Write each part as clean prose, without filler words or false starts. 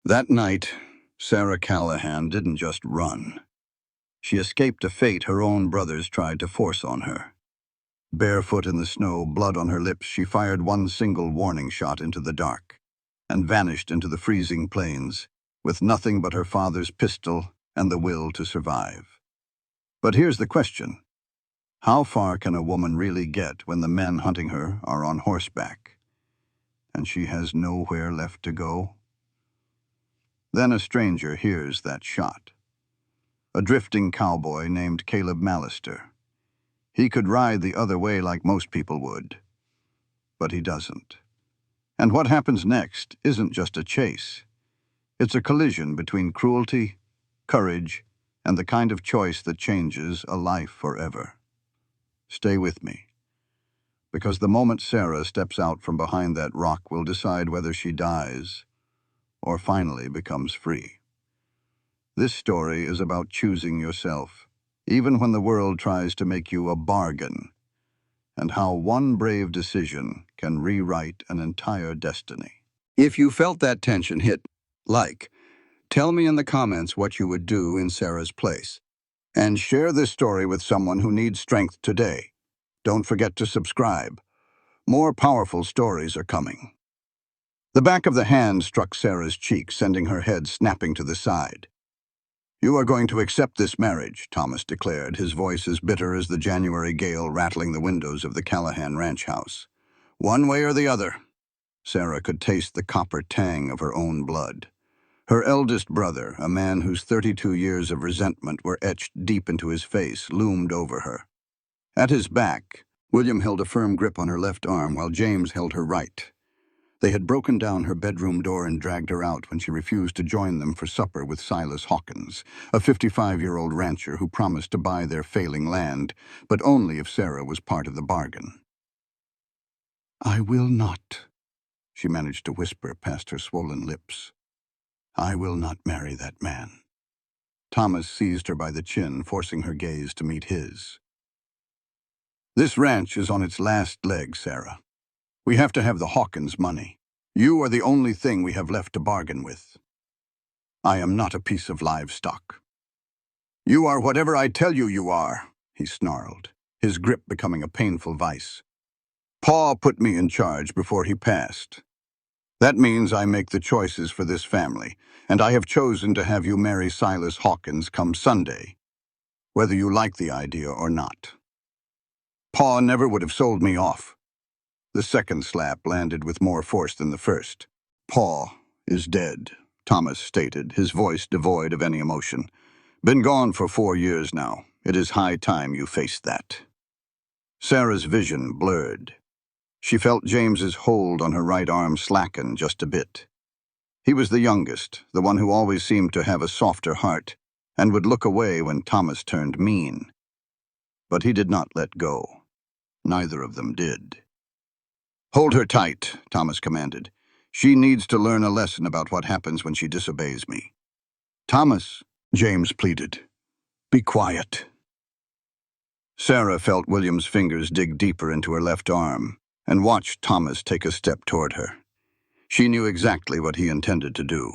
That night, Sarah Callahan didn't just run. She escaped a fate her own brothers tried to force on her. Barefoot in the snow, blood on her lips, she fired one single warning shot into the dark and vanished into the freezing plains with nothing but her father's pistol and the will to survive. But here's the question. How far can a woman really get when the men hunting her are on horseback, and she has nowhere left to go? Then a stranger hears that shot. A drifting cowboy named Caleb Mallister. He could ride the other way like most people would, but he doesn't. And what happens next isn't just a chase. It's a collision between cruelty, courage, and the kind of choice that changes a life forever. Stay with me, because the moment Sarah steps out from behind that rock will decide whether she dies or finally becomes free. This story is about choosing yourself, even when the world tries to make you a bargain, and how one brave decision can rewrite an entire destiny. If you felt that tension, hit like. Tell me in the comments what you would do in Sarah's place. And share this story with someone who needs strength today. Don't forget to subscribe. More powerful stories are coming. The back of the hand struck Sarah's cheek, sending her head snapping to the side. "You are going to accept this marriage," Thomas declared, his voice as bitter as the January gale rattling the windows of the Callahan ranch house. "One way or the other." Sarah could taste the copper tang of her own blood. Her eldest brother, a man whose 32 years of resentment were etched deep into his face, loomed over her. At his back, William held a firm grip on her left arm while James held her right. They had broken down her bedroom door and dragged her out when she refused to join them for supper with Silas Hawkins, a 55-year-old rancher who promised to buy their failing land, but only if Sarah was part of the bargain. "I will not," she managed to whisper past her swollen lips. "I will not marry that man." Thomas seized her by the chin, forcing her gaze to meet his. "This ranch is on its last leg, Sarah. We have to have the Hawkins money. You are the only thing we have left to bargain with. I am not a piece of livestock." "You are whatever I tell you you are," he snarled, his grip becoming a painful vice. "Pa put me in charge before he passed. That means I make the choices for this family, and I have chosen to have you marry Silas Hawkins come Sunday, whether you like the idea or not. Pa never would have sold me off." The second slap landed with more force than the first. "Pa is dead," Thomas stated, his voice devoid of any emotion. "Been gone for 4 years now. It is high time you faced that." Sarah's vision blurred. She felt James's hold on her right arm slacken just a bit. He was the youngest, the one who always seemed to have a softer heart, and would look away when Thomas turned mean. But he did not let go. Neither of them did. "Hold her tight," Thomas commanded. "She needs to learn a lesson about what happens when she disobeys me." "Thomas," James pleaded, "be quiet." Sarah felt William's fingers dig deeper into her left arm and watched Thomas take a step toward her. She knew exactly what he intended to do.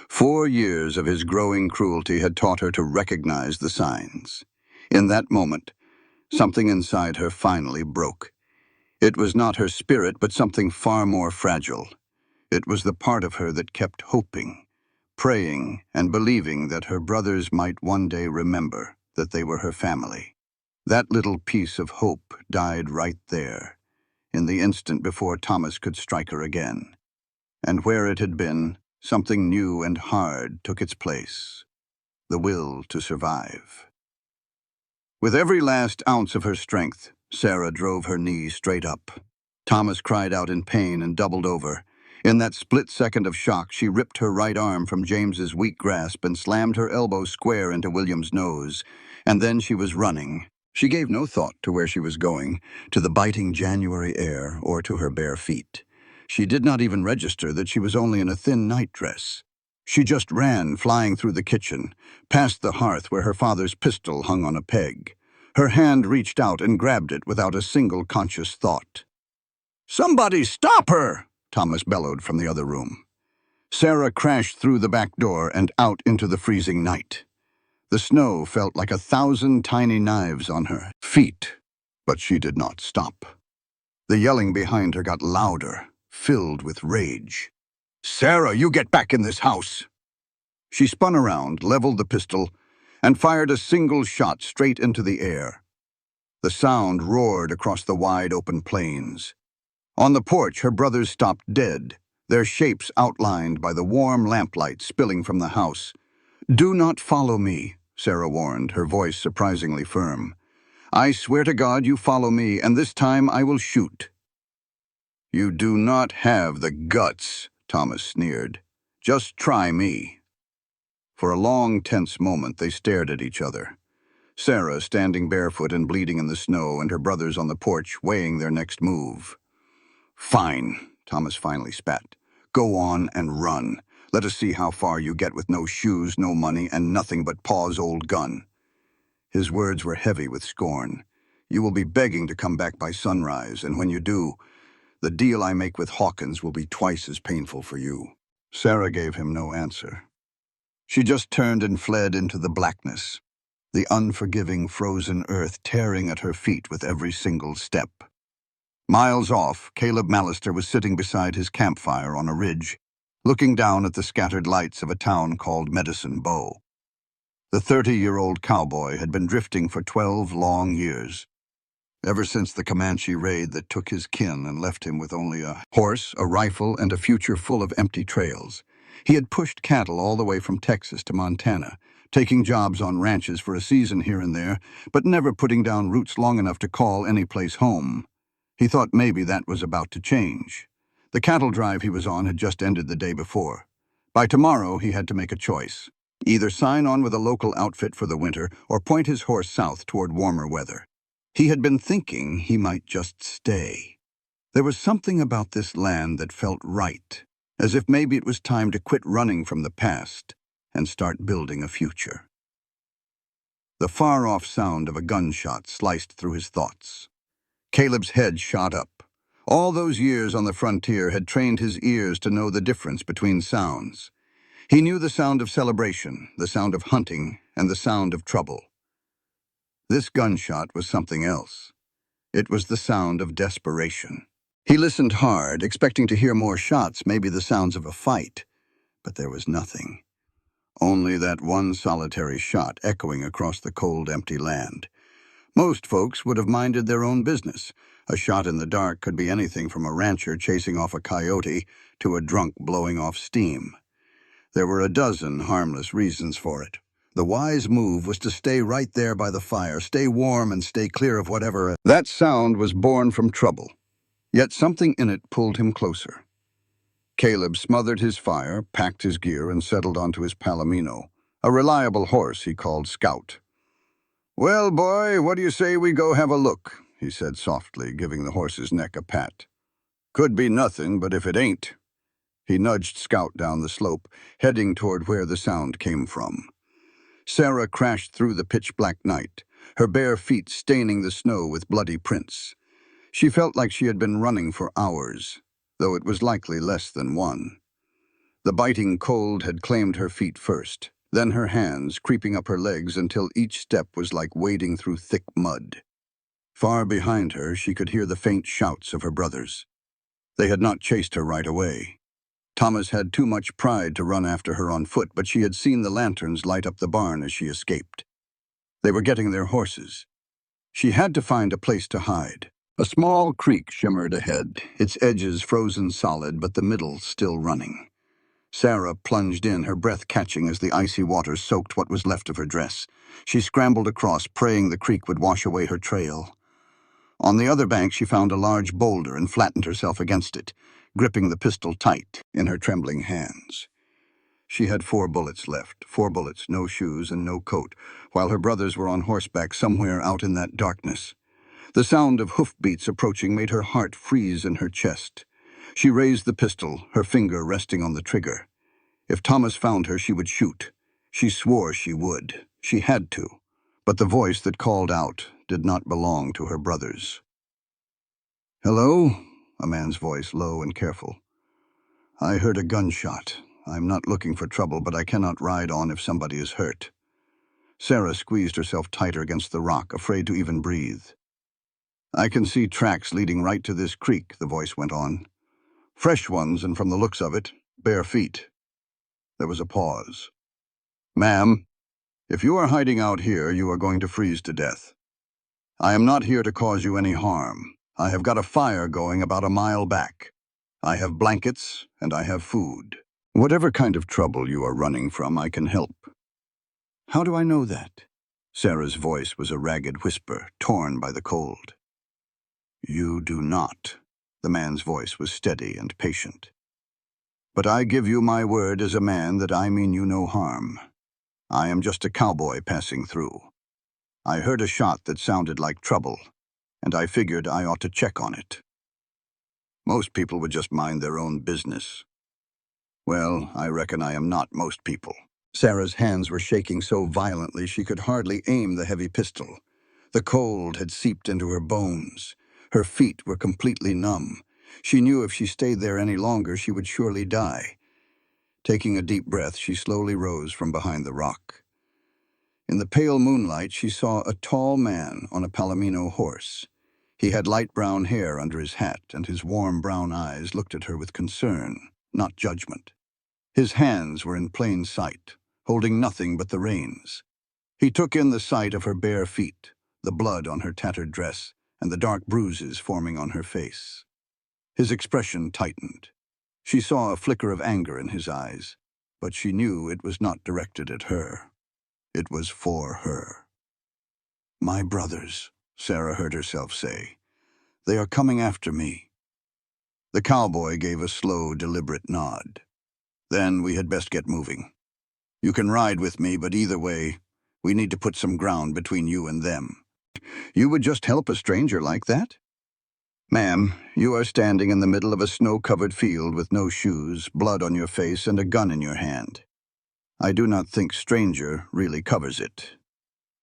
4 years of his growing cruelty had taught her to recognize the signs. In that moment, something inside her finally broke. It was not her spirit, but something far more fragile. It was the part of her that kept hoping, praying, and believing that her brothers might one day remember that they were her family. That little piece of hope died right there, in the instant before Thomas could strike her again. And where it had been, something new and hard took its place: the will to survive. With every last ounce of her strength, Sarah drove her knee straight up. Thomas cried out in pain and doubled over. In that split second of shock, she ripped her right arm from James's weak grasp and slammed her elbow square into William's nose. And then she was running. She gave no thought to where she was going, to the biting January air or to her bare feet. She did not even register that she was only in a thin nightdress. She just ran, flying through the kitchen, past the hearth where her father's pistol hung on a peg. Her hand reached out and grabbed it without a single conscious thought. "Somebody stop her!" Thomas bellowed from the other room. Sarah crashed through the back door and out into the freezing night. The snow felt like 1,000 tiny knives on her feet, but she did not stop. The yelling behind her got louder, filled with rage. "Sarah, you get back in this house!" She spun around, leveled the pistol, and fired a single shot straight into the air. The sound roared across the wide-open plains. On the porch, her brothers stopped dead, their shapes outlined by the warm lamplight spilling from the house. "Do not follow me," Sarah warned, her voice surprisingly firm. "I swear to God you follow me, and this time I will shoot." "You do not have the guts," Thomas sneered. "Just try me." For a long, tense moment, they stared at each other. Sarah standing barefoot and bleeding in the snow, and her brothers on the porch weighing their next move. "Fine," Thomas finally spat. "Go on and run. Let us see how far you get with no shoes, no money, and nothing but Pa's old gun." His words were heavy with scorn. "You will be begging to come back by sunrise, and when you do, the deal I make with Hawkins will be twice as painful for you." Sarah gave him no answer. She just turned and fled into the blackness, the unforgiving frozen earth tearing at her feet with every single step. Miles off, Caleb Mallister was sitting beside his campfire on a ridge, looking down at the scattered lights of a town called Medicine Bow. The 30-year-old cowboy had been drifting for 12 long years, ever since the Comanche raid that took his kin and left him with only a horse, a rifle, and a future full of empty trails. He had pushed cattle all the way from Texas to Montana, taking jobs on ranches for a season here and there, but never putting down roots long enough to call any place home. He thought maybe that was about to change. The cattle drive he was on had just ended the day before. By tomorrow, he had to make a choice. Either sign on with a local outfit for the winter or point his horse south toward warmer weather. He had been thinking he might just stay. There was something about this land that felt right, as if maybe it was time to quit running from the past and start building a future. The far-off sound of a gunshot sliced through his thoughts. Caleb's head shot up. All those years on the frontier had trained his ears to know the difference between sounds. He knew the sound of celebration, the sound of hunting, and the sound of trouble. This gunshot was something else. It was the sound of desperation. He listened hard, expecting to hear more shots, maybe the sounds of a fight. But there was nothing. Only that one solitary shot echoing across the cold, empty land. Most folks would have minded their own business. A shot in the dark could be anything from a rancher chasing off a coyote to a drunk blowing off steam. There were a dozen harmless reasons for it. The wise move was to stay right there by the fire, stay warm and stay clear of whatever. That sound was born from trouble, yet something in it pulled him closer. Caleb smothered his fire, packed his gear, and settled onto his Palomino, a reliable horse he called Scout. "Well, boy, what do you say we go have a look?" he said softly, giving the horse's neck a pat. "Could be nothing, but if it ain't..." He nudged Scout down the slope, heading toward where the sound came from. Sarah crashed through the pitch-black night, her bare feet staining the snow with bloody prints. She felt like she had been running for hours, though it was likely less than one. The biting cold had claimed her feet first, then her hands, creeping up her legs until each step was like wading through thick mud. Far behind her, she could hear the faint shouts of her brothers. They had not chased her right away. Thomas had too much pride to run after her on foot, but she had seen the lanterns light up the barn as she escaped. They were getting their horses. She had to find a place to hide. A small creek shimmered ahead, its edges frozen solid, but the middle still running. Sarah plunged in, her breath catching as the icy water soaked what was left of her dress. She scrambled across, praying the creek would wash away her trail. On the other bank, she found a large boulder and flattened herself against it, gripping the pistol tight in her trembling hands. She had 4 bullets left, 4 bullets, no shoes and no coat, while her brothers were on horseback somewhere out in that darkness. The sound of hoofbeats approaching made her heart freeze in her chest. She raised the pistol, her finger resting on the trigger. If Thomas found her, she would shoot. She swore she would. She had to. But the voice that called out did not belong to her brothers. "Hello?" A man's voice, low and careful. "I heard a gunshot. I'm not looking for trouble, but I cannot ride on if somebody is hurt. Sarah squeezed herself tighter against the rock, afraid to even breathe. I can see tracks leading right to this creek, the voice went on. Fresh ones, and from the looks of it, bare feet. There was a pause. Ma'am, if you are hiding out here, you are going to freeze to death. I am not here to cause you any harm. I have got a fire going about a mile back. I have blankets, and I have food. Whatever kind of trouble you are running from, I can help. How do I know that? Sarah's voice was a ragged whisper, torn by the cold. You do not. The man's voice was steady and patient. But I give you my word as a man that I mean you no harm. I am just a cowboy passing through. I heard a shot that sounded like trouble, and I figured I ought to check on it. Most people would just mind their own business. Well, I reckon I am not most people. Sarah's hands were shaking so violently she could hardly aim the heavy pistol. The cold had seeped into her bones. Her feet were completely numb. She knew if she stayed there any longer, she would surely die. Taking a deep breath, she slowly rose from behind the rock. In the pale moonlight, she saw a tall man on a palomino horse. He had light brown hair under his hat, and his warm brown eyes looked at her with concern, not judgment. His hands were in plain sight, holding nothing but the reins. He took in the sight of her bare feet, the blood on her tattered dress, and the dark bruises forming on her face. His expression tightened. She saw a flicker of anger in his eyes, but she knew it was not directed at her. It was for her. My brothers, Sarah heard herself say. They are coming after me. The cowboy gave a slow, deliberate nod. Then we had best get moving. You can ride with me, but either way, we need to put some ground between you and them. You would just help a stranger like that? Ma'am, you are standing in the middle of a snow-covered field with no shoes, blood on your face, and a gun in your hand. I do not think stranger really covers it.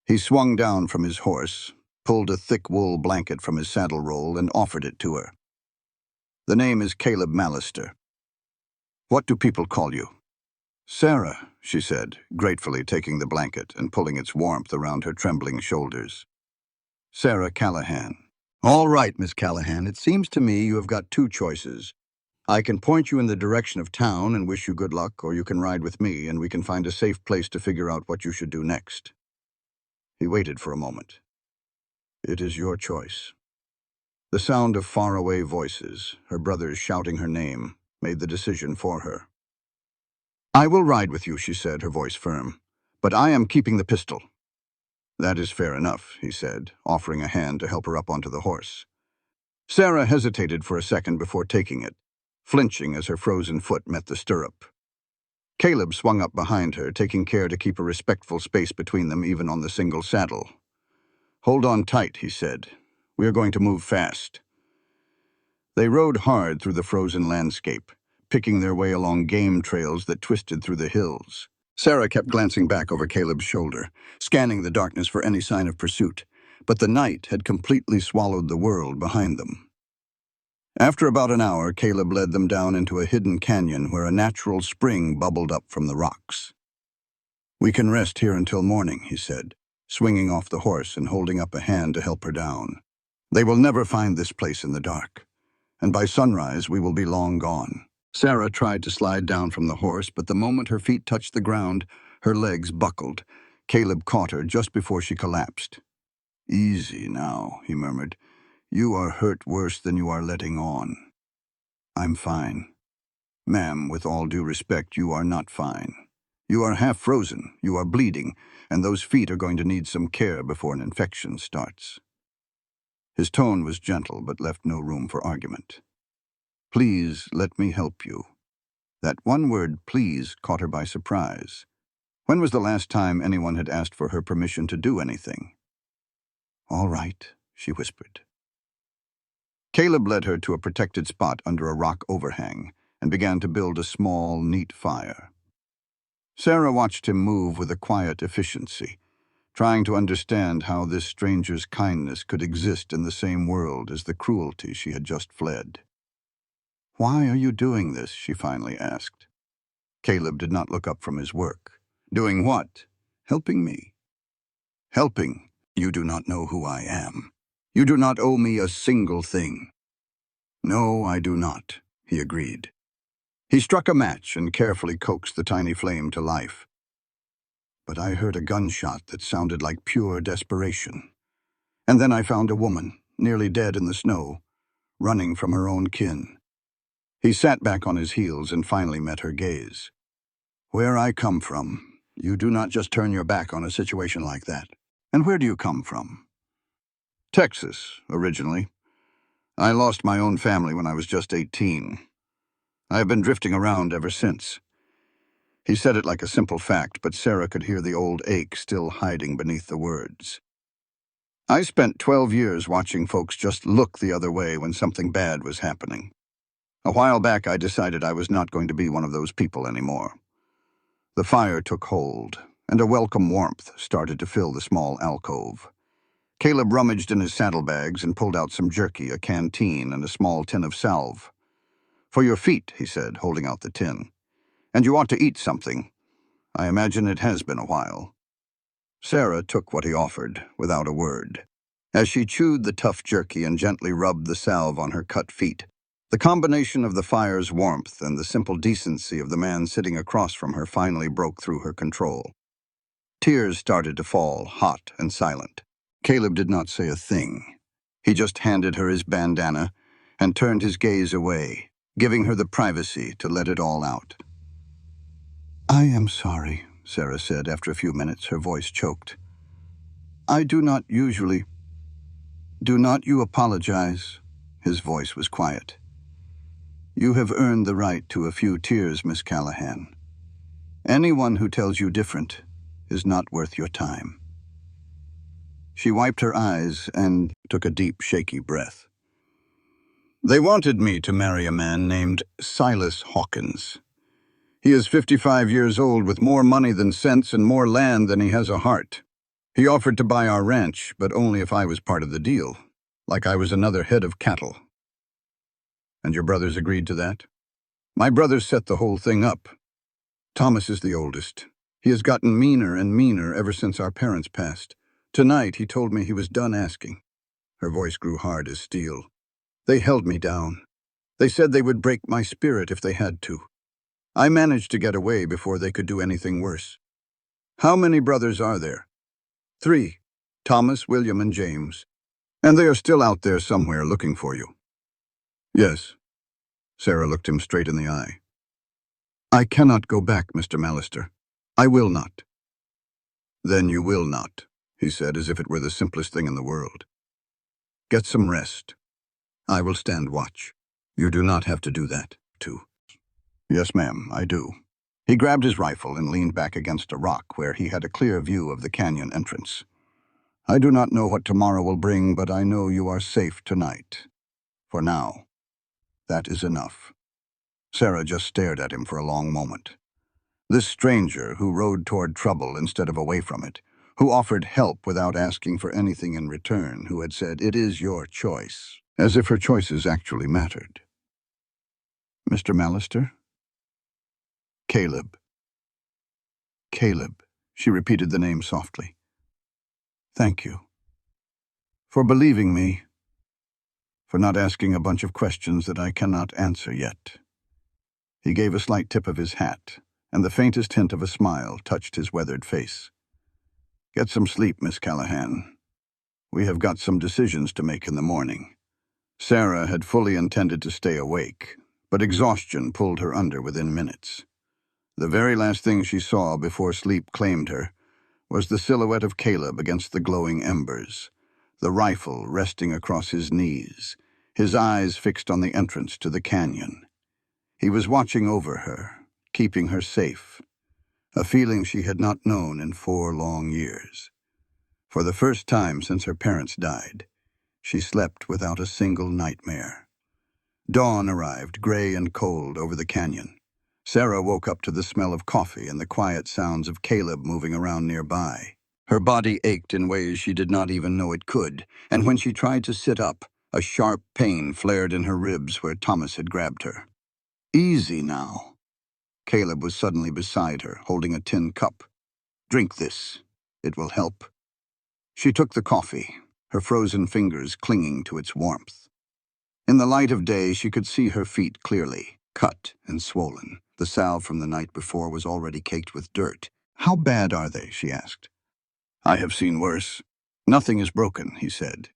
He swung down from his horse, pulled a thick wool blanket from his saddle roll, and offered it to her. The name is Caleb Mallister. What do people call you? Sarah, she said, gratefully taking the blanket and pulling its warmth around her trembling shoulders. Sarah Callahan. All right, Miss Callahan, it seems to me you have got two choices. I can point you in the direction of town and wish you good luck, or you can ride with me and we can find a safe place to figure out what you should do next. He waited for a moment. It is your choice. The sound of faraway voices, her brothers shouting her name, made the decision for her. I will ride with you, she said, her voice firm, but I am keeping the pistol. That is fair enough, he said, offering a hand to help her up onto the horse. Sarah hesitated for a second before taking it, flinching as her frozen foot met the stirrup. Caleb swung up behind her, taking care to keep a respectful space between them even on the single saddle. Hold on tight, he said. We are going to move fast. They rode hard through the frozen landscape, picking their way along game trails that twisted through the hills. Sarah kept glancing back over Caleb's shoulder, scanning the darkness for any sign of pursuit, but the night had completely swallowed the world behind them. After about an hour, Caleb led them down into a hidden canyon where a natural spring bubbled up from the rocks. We can rest here until morning, he said, swinging off the horse and holding up a hand to help her down. They will never find this place in the dark, and by sunrise we will be long gone. Sarah tried to slide down from the horse, but the moment her feet touched the ground, her legs buckled. Caleb caught her just before she collapsed. Easy now, he murmured. You are hurt worse than you are letting on. I'm fine. Ma'am, with all due respect, you are not fine. You are half frozen, you are bleeding, and those feet are going to need some care before an infection starts. His tone was gentle, but left no room for argument. Please let me help you. That one word, please, caught her by surprise. When was the last time anyone had asked for her permission to do anything? All right, she whispered. Caleb led her to a protected spot under a rock overhang and began to build a small, neat fire. Sarah watched him move with a quiet efficiency, trying to understand how this stranger's kindness could exist in the same world as the cruelty she had just fled. Why are you doing this? She finally asked. Caleb did not look up from his work. Doing what? Helping me. Helping. You do not know who I am. You do not owe me a single thing. No, I do not, he agreed. He struck a match and carefully coaxed the tiny flame to life. But I heard a gunshot that sounded like pure desperation. And then I found a woman, nearly dead in the snow, running from her own kin. He sat back on his heels and finally met her gaze. Where I come from, you do not just turn your back on a situation like that. And where do you come from? Texas, originally. I lost my own family when I was just 18. I have been drifting around ever since. He said it like a simple fact, but Sarah could hear the old ache still hiding beneath the words. I spent 12 years watching folks just look the other way when something bad was happening. A while back, I decided I was not going to be one of those people anymore. The fire took hold, and a welcome warmth started to fill the small alcove. Caleb rummaged in his saddlebags and pulled out some jerky, a canteen, and a small tin of salve. For your feet, he said, holding out the tin. And you ought to eat something. I imagine it has been a while. Sarah took what he offered, without a word. As she chewed the tough jerky and gently rubbed the salve on her cut feet, the combination of the fire's warmth and the simple decency of the man sitting across from her finally broke through her control. Tears started to fall, hot and silent. Caleb did not say a thing. He just handed her his bandana and turned his gaze away, giving her the privacy to let it all out. I am sorry, Sarah said after a few minutes, her voice choked. I do not usually. Do not you apologize. His voice was quiet. You have earned the right to a few tears, Miss Callahan. Anyone who tells you different is not worth your time. She wiped her eyes and took a deep, shaky breath. They wanted me to marry a man named Silas Hawkins. He is 55 years old with more money than sense and more land than he has a heart. He offered to buy our ranch, but only if I was part of the deal, like I was another head of cattle. And your brothers agreed to that? My brothers set the whole thing up. Thomas is the oldest. He has gotten meaner and meaner ever since our parents passed. Tonight he told me he was done asking. Her voice grew hard as steel. They held me down. They said they would break my spirit if they had to. I managed to get away before they could do anything worse. How many brothers are there? 3. Thomas, William, and James. And they are still out there somewhere looking for you. Yes. Sarah looked him straight in the eye. I cannot go back, Mr. Mallister. I will not. Then you will not, he said as if it were the simplest thing in the world. Get some rest. I will stand watch. You do not have to do that, too. Yes, ma'am, I do. He grabbed his rifle and leaned back against a rock where he had a clear view of the canyon entrance. I do not know what tomorrow will bring, but I know you are safe tonight. For now. That is enough. Sarah just stared at him for a long moment. This stranger who rode toward trouble instead of away from it, who offered help without asking for anything in return, who had said, "It is your choice," as if her choices actually mattered. Mr. Mallister? Caleb. Caleb, she repeated the name softly. Thank you. For believing me. For not asking a bunch of questions that I cannot answer yet. He gave a slight tip of his hat, and the faintest hint of a smile touched his weathered face. Get some sleep, Miss Callahan. We have got some decisions to make in the morning. Sarah had fully intended to stay awake, but exhaustion pulled her under within minutes. The very last thing she saw before sleep claimed her was the silhouette of Caleb against the glowing embers, the rifle resting across his knees, his eyes fixed on the entrance to the canyon. He was watching over her, keeping her safe, a feeling she had not known in 4 long years. For the first time since her parents died, she slept without a single nightmare. Dawn arrived, gray and cold, over the canyon. Sarah woke up to the smell of coffee and the quiet sounds of Caleb moving around nearby. Her body ached in ways she did not even know it could, and when she tried to sit up, a sharp pain flared in her ribs where Thomas had grabbed her. Easy now. Caleb was suddenly beside her, holding a tin cup. "Drink this. It will help." She took the coffee, her frozen fingers clinging to its warmth. In the light of day, she could see her feet clearly, cut and swollen. The salve from the night before was already caked with dirt. "How bad are they?" she asked. "I have seen worse." "Nothing is broken," he said.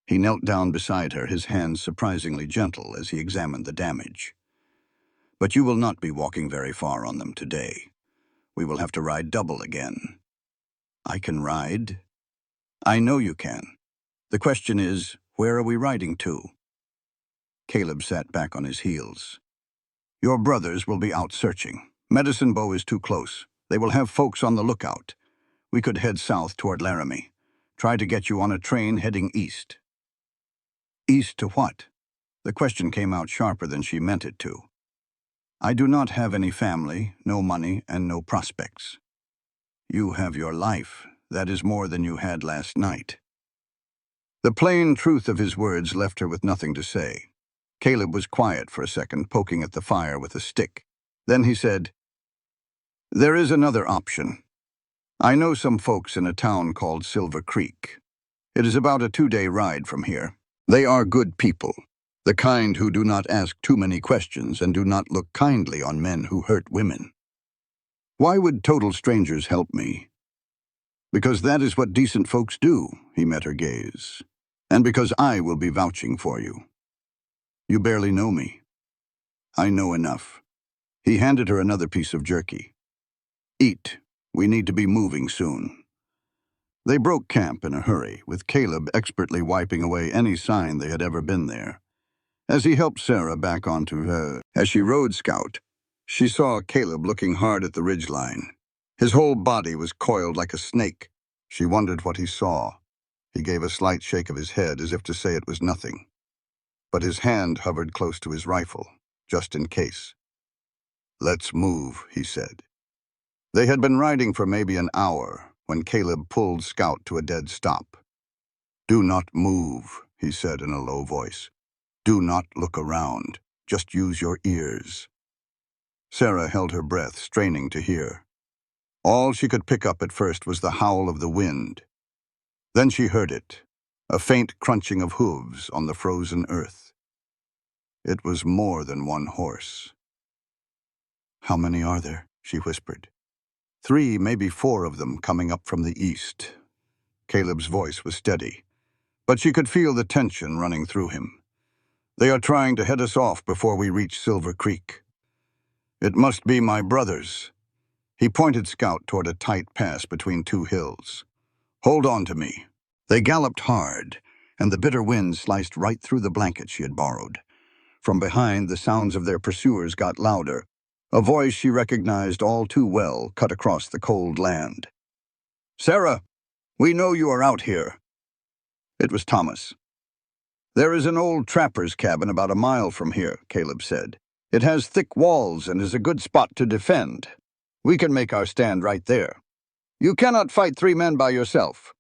He knelt down beside her, his hands surprisingly gentle as he examined the damage. "But you will not be walking very far on them today. We will have to ride double again." "I can ride." "I know you can. The question is, where are we riding to?" Caleb sat back on his heels. "Your brothers will be out searching. Medicine Bow is too close. They will have folks on the lookout. We could head south toward Laramie. Try to get you on a train heading east." "East to what?" The question came out sharper than she meant it to. "I do not have any family, no money, and no prospects." "You have your life. That is more than you had last night." The plain truth of his words left her with nothing to say. Caleb was quiet for a second, poking at the fire with a stick. Then he said, "There is another option. I know some folks in a town called Silver Creek. It is about a 2-day ride from here. They are good people, the kind who do not ask too many questions and do not look kindly on men who hurt women." "Why would total strangers help me?" "Because that is what decent folks do," he met her gaze. "And because I will be vouching for you." "You barely know me." "I know enough." He handed her another piece of jerky. "Eat. We need to be moving soon." They broke camp in a hurry, with Caleb expertly wiping away any sign they had ever been there. As he helped Sarah back onto her, as she rode Scout, she saw Caleb looking hard at the ridgeline. His whole body was coiled like a snake. She wondered what he saw. He gave a slight shake of his head as if to say it was nothing. But his hand hovered close to his rifle, just in case. "Let's move," he said. They had been riding for maybe an hour when Caleb pulled Scout to a dead stop. "Do not move," he said in a low voice. "Do not look around. Just use your ears." Sarah held her breath, straining to hear. All she could pick up at first was the howl of the wind. Then she heard it, a faint crunching of hooves on the frozen earth. It was more than one horse. "How many are there?" she whispered. 3, maybe 4 of them coming up from the east." Caleb's voice was steady, but she could feel the tension running through him. "They are trying to head us off before we reach Silver Creek." "It must be my brothers." He pointed Scout toward a tight pass between 2 hills. "Hold on to me." They galloped hard, and the bitter wind sliced right through the blanket she had borrowed. From behind, the sounds of their pursuers got louder. A voice she recognized all too well cut across the cold land. "Sarah, we know you are out here." It was Thomas. "There is an old trapper's cabin about a mile from here," Caleb said. "It has thick walls and is a good spot to defend. We can make our stand right there. You cannot fight 3 men by yourself."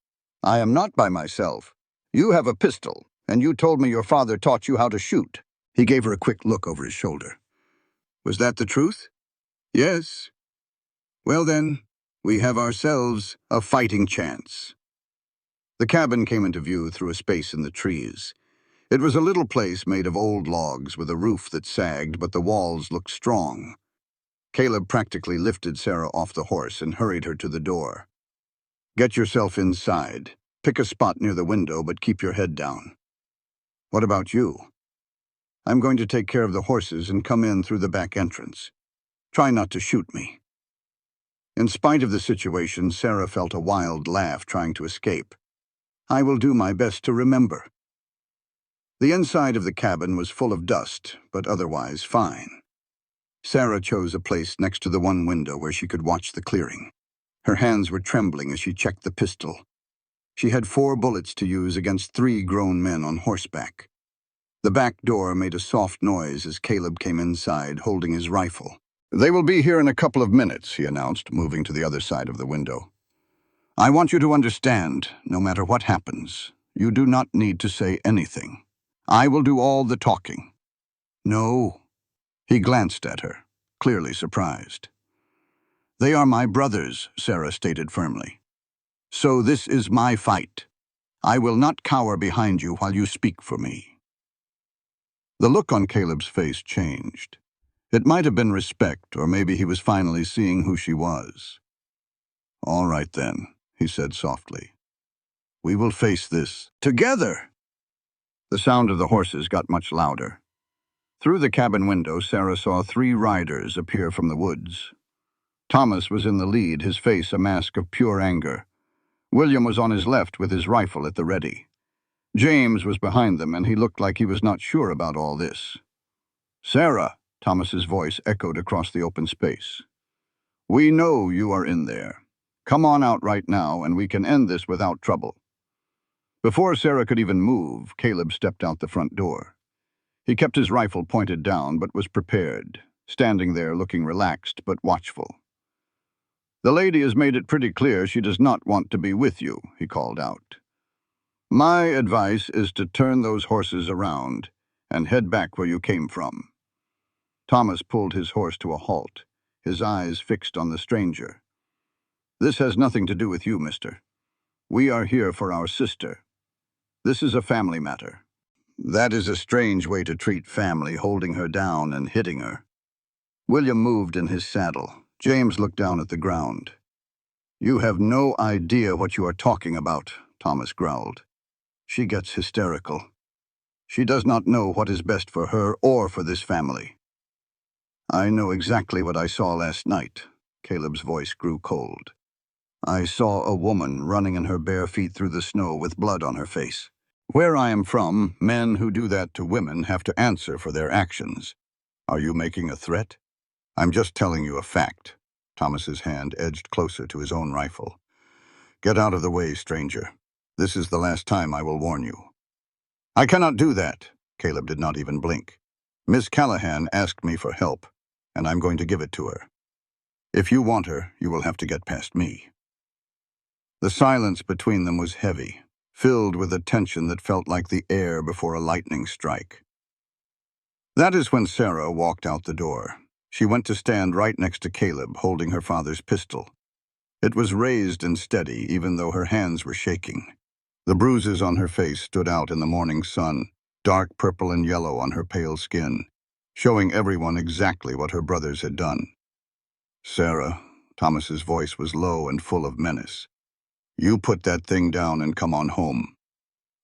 "I am not by myself. You have a pistol, and you told me your father taught you how to shoot." He gave her a quick look over his shoulder. "Was that the truth?" "Yes." "Well then, we have ourselves a fighting chance." The cabin came into view through a space in the trees. It was a little place made of old logs with a roof that sagged, but the walls looked strong. Caleb practically lifted Sarah off the horse and hurried her to the door. "Get yourself inside. Pick a spot near the window, but keep your head down." "What about you?" "I'm going to take care of the horses and come in through the back entrance. Try not to shoot me." In spite of the situation, Sarah felt a wild laugh trying to escape. "I will do my best to remember." The inside of the cabin was full of dust, but otherwise fine. Sarah chose a place next to the one window where she could watch the clearing. Her hands were trembling as she checked the pistol. She had 4 bullets to use against 3 grown men on horseback. The back door made a soft noise as Caleb came inside, holding his rifle. "They will be here in a couple of minutes," he announced, moving to the other side of the window. "I want you to understand, no matter what happens, you do not need to say anything. I will do all the talking." "No." He glanced at her. clearly surprised. "They are my brothers," Sarah stated firmly. "So this is my fight. I will not cower behind you while you speak for me." The look on Caleb's face changed. It might have been respect, or maybe he was finally seeing who she was. "All right then," he said softly. "We will face this together." The sound of the horses got much louder. Through the cabin window, Sarah saw 3 riders appear from the woods. Thomas was in the lead, his face a mask of pure anger. William was on his left with his rifle at the ready. James was behind them, and he looked like he was not sure about all this. "Sarah," Thomas's voice echoed across the open space. "We know you are in there. Come on out right now, and we can end this without trouble." Before Sarah could even move, Caleb stepped out the front door. He kept his rifle pointed down, but was prepared, standing there looking relaxed but watchful. "The lady has made it pretty clear she does not want to be with you," he called out. "My advice is to turn those horses around and head back where you came from." Thomas pulled his horse to a halt, his eyes fixed on the stranger. "This has nothing to do with you, mister. We are here for our sister. This is a family matter." "That is a strange way to treat family, holding her down and hitting her." William moved in his saddle. James looked down at the ground. "You have no idea what you are talking about," Thomas growled. "She gets hysterical. She does not know what is best for her or for this family." "I know exactly what I saw last night." Caleb's voice grew cold. "I saw a woman running in her bare feet through the snow with blood on her face. Where I am from, men who do that to women have to answer for their actions. Are you making a threat?" "I'm just telling you a fact." Thomas's hand edged closer to his own rifle. "Get out of the way, stranger. This is the last time I will warn you." "I cannot do that." Caleb did not even blink. "Miss Callahan asked me for help, and I'm going to give it to her. If you want her, you will have to get past me." The silence between them was heavy, filled with a tension that felt like the air before a lightning strike. That is when Sarah walked out the door. She went to stand right next to Caleb, holding her father's pistol. It was raised and steady, even though her hands were shaking. The bruises on her face stood out in the morning sun, dark purple and yellow on her pale skin, showing everyone exactly what her brothers had done. "Sarah," Thomas's voice was low and full of menace. "You put that thing down and come on home.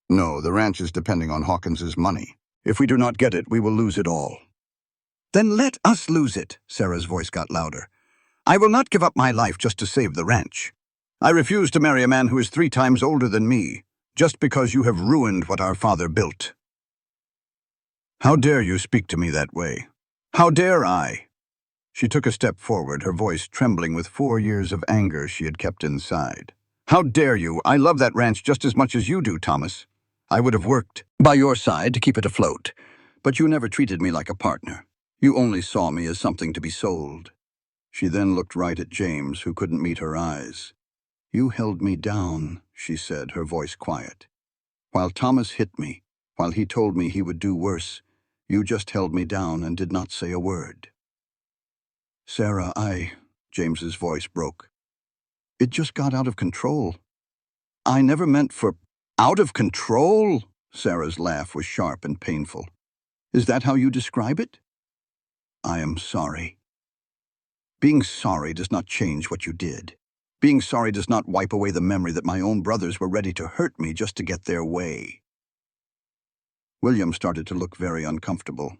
No, the ranch is depending on Hawkins's money. If we do not get it, we will lose it all." "Then let us lose it," Sarah's voice got louder. "I will not give up my life just to save the ranch. I refuse to marry a man who is 3 times older than me, just because you have ruined what our father built." "How dare you speak to me that way? How dare I?" She took a step forward, her voice trembling with 4 years of anger she had kept inside. "How dare you? I love that ranch just as much as you do, Thomas. I would have worked by your side to keep it afloat, but you never treated me like a partner. You only saw me as something to be sold." She then looked right at James, who couldn't meet her eyes. "You held me down," she said, her voice quiet. "While Thomas hit me, while he told me he would do worse, you just held me down and did not say a word." "Sarah, James's voice broke. "It just got out of control. I never meant for—" "Out of control?" Sarah's laugh was sharp and painful. "Is that how you describe it?" "I am sorry." "Being sorry does not change what you did. Being sorry does not wipe away the memory that my own brothers were ready to hurt me just to get their way." William started to look very uncomfortable.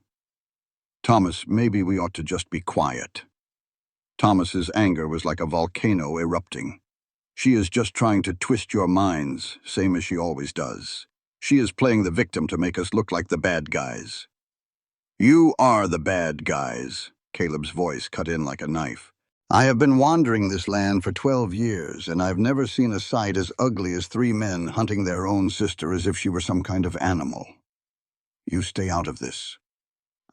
"Thomas, maybe we ought to just be quiet." Thomas's anger was like a volcano erupting. "She is just trying to twist your minds, same as she always does. She is playing the victim to make us look like the bad guys." "You are the bad guys," Caleb's voice cut in like a knife. "I have been wandering this land for 12 years, and I've never seen a sight as ugly as 3 men hunting their own sister as if she were some kind of animal. You stay out of this.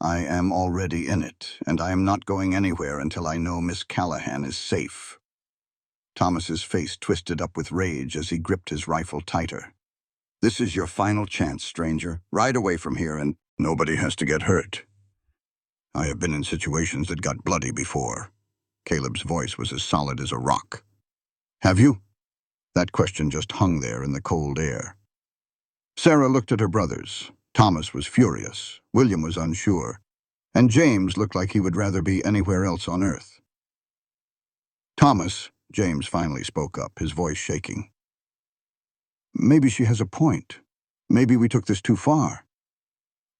I am already in it, and I am not going anywhere until I know Miss Callahan is safe." Thomas's face twisted up with rage as he gripped his rifle tighter. "This is your final chance, stranger. Ride away from here and nobody has to get hurt." I have been in situations that got bloody before. Caleb's voice was as solid as a rock. Have you? That question just hung there in the cold air. Sarah looked at her brothers. Thomas was furious, William was unsure, and James looked like he would rather be anywhere else on earth. Thomas, James finally spoke up, his voice shaking. Maybe she has a point. Maybe we took this too far.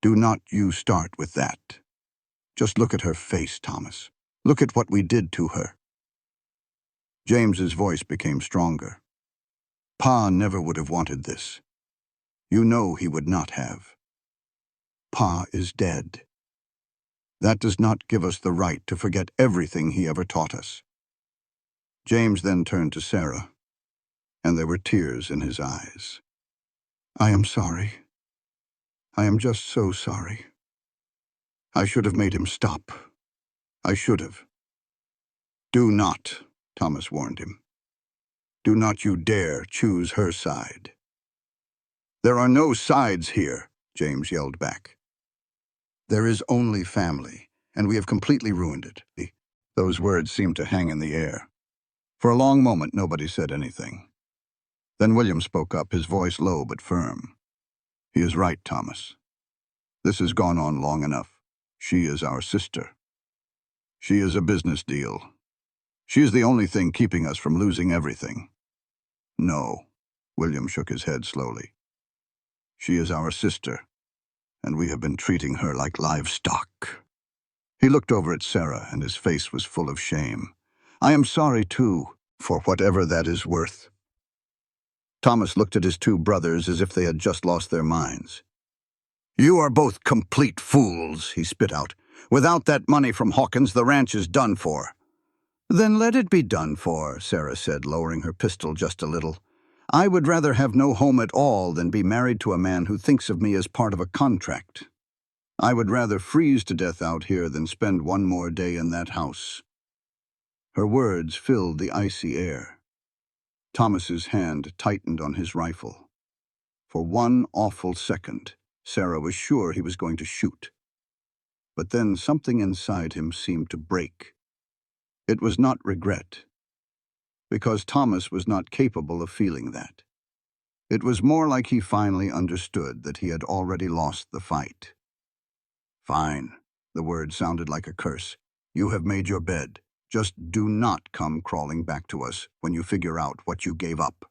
Do not you start with that. Just look at her face, Thomas. Look at what we did to her. James's voice became stronger. Pa never would have wanted this. You know he would not have. Pa is dead. That does not give us the right to forget everything he ever taught us. James then turned to Sarah, and there were tears in his eyes. I am sorry. I am just so sorry. I should have made him stop. I should have. Do not, Thomas warned him. Do not you dare choose her side. There are no sides here, James yelled back. There is only family, and we have completely ruined it. Those words seemed to hang in the air. For a long moment, nobody said anything. Then William spoke up, his voice low but firm. He is right, Thomas. This has gone on long enough. She is our sister. She is a business deal. She is the only thing keeping us from losing everything. No, William shook his head slowly. She is our sister, and we have been treating her like livestock. He looked over at Sarah, and his face was full of shame. I am sorry, too, for whatever that is worth. Thomas looked at his two brothers as if they had just lost their minds. You are both complete fools, he spit out. Without that money from Hawkins, the ranch is done for. Then let it be done for, Sarah said, lowering her pistol just a little. I would rather have no home at all than be married to a man who thinks of me as part of a contract. I would rather freeze to death out here than spend one more day in that house. Her words filled the icy air. Thomas's hand tightened on his rifle. For one awful second, Sarah was sure he was going to shoot. But then something inside him seemed to break. It was not regret, because Thomas was not capable of feeling that. It was more like he finally understood that he had already lost the fight. Fine, the word sounded like a curse. You have made your bed. Just do not come crawling back to us when you figure out what you gave up.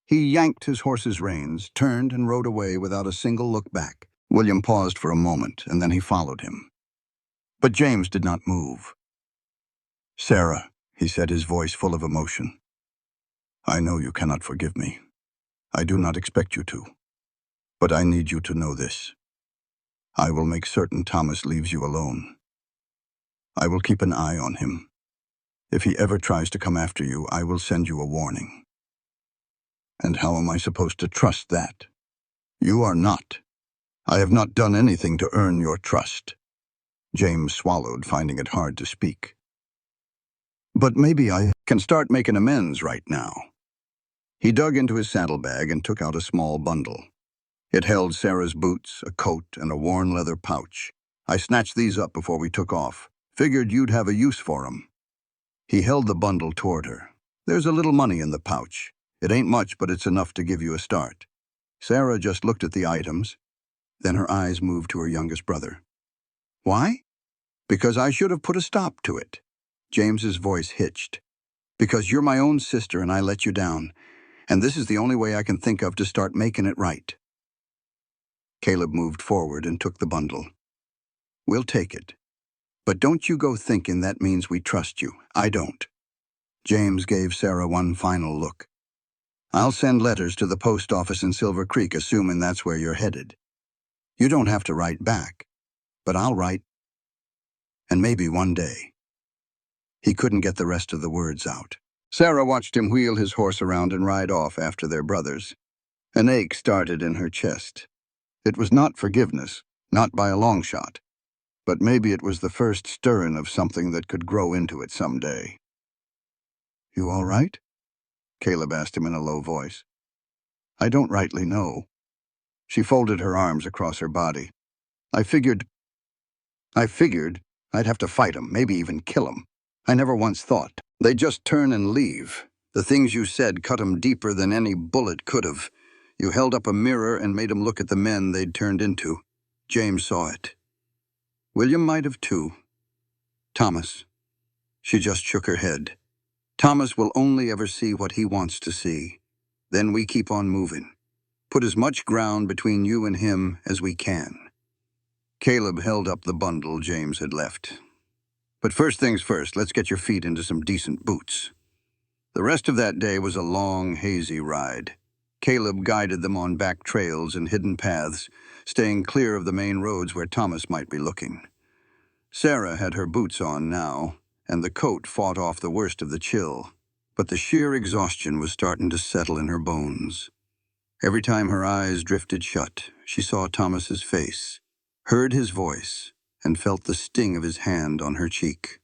He yanked his horse's reins, turned and rode away without a single look back. William paused for a moment, and then he followed him. But James did not move. Sarah, he said, his voice full of emotion. I know you cannot forgive me. I do not expect you to. But I need you to know this. I will make certain Thomas leaves you alone. I will keep an eye on him. If he ever tries to come after you, I will send you a warning. And how am I supposed to trust that? You are not. I have not done anything to earn your trust. James swallowed, finding it hard to speak. But maybe I can start making amends right now. He dug into his saddlebag and took out a small bundle. It held Sarah's boots, a coat, and a worn leather pouch. I snatched these up before we took off. Figured you'd have a use for 'em. He held the bundle toward her. There's a little money in the pouch. It ain't much, but it's enough to give you a start. Sarah just looked at the items. Then her eyes moved to her youngest brother. Why? Because I should have put a stop to it. James's voice hitched. Because you're my own sister and I let you down. And this is the only way I can think of to start making it right. Caleb moved forward and took the bundle. We'll take it. But don't you go thinking that means we trust you. I don't. James gave Sarah one final look. I'll send letters to the post office in Silver Creek, assuming that's where you're headed. You don't have to write back, but I'll write. And maybe one day. He couldn't get the rest of the words out. Sarah watched him wheel his horse around and ride off after their brothers. An ache started in her chest. It was not forgiveness, not by a long shot. But maybe it was the first stirring of something that could grow into it someday. You all right? Caleb asked him in a low voice. I don't rightly know. She folded her arms across her body. I figured I figured I'd have to fight 'em, maybe even kill 'em. I never once thought they'd just turn and leave. The things you said cut 'em deeper than any bullet could have. You held up a mirror and made 'em look at the men they'd turned into. James saw it. William might have too. Thomas. She just shook her head. Thomas will only ever see what he wants to see. Then we keep on moving. Put as much ground between you and him as we can. Caleb held up the bundle James had left. But first things first, let's get your feet into some decent boots. The rest of that day was a long, hazy ride. Caleb guided them on back trails and hidden paths, staying clear of the main roads where Thomas might be looking. Sarah had her boots on now, and the coat fought off the worst of the chill, but the sheer exhaustion was starting to settle in her bones. Every time her eyes drifted shut, she saw Thomas's face, heard his voice, and felt the sting of his hand on her cheek.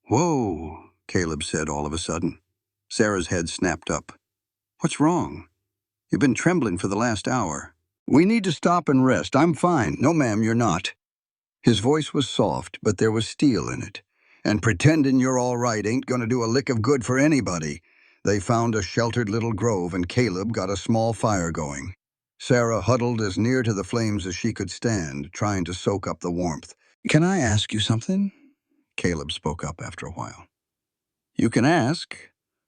"Whoa," Caleb said all of a sudden. Sarah's head snapped up. "What's wrong? You've been trembling for the last hour." "We need to stop and rest. I'm fine." "No, ma'am, you're not." His voice was soft, but there was steel in it. "And pretending you're all right ain't gonna do a lick of good for anybody." They found a sheltered little grove, and Caleb got a small fire going. Sarah huddled as near to the flames as she could stand, trying to soak up the warmth. "Can I ask you something?" Caleb spoke up after a while. "You can ask.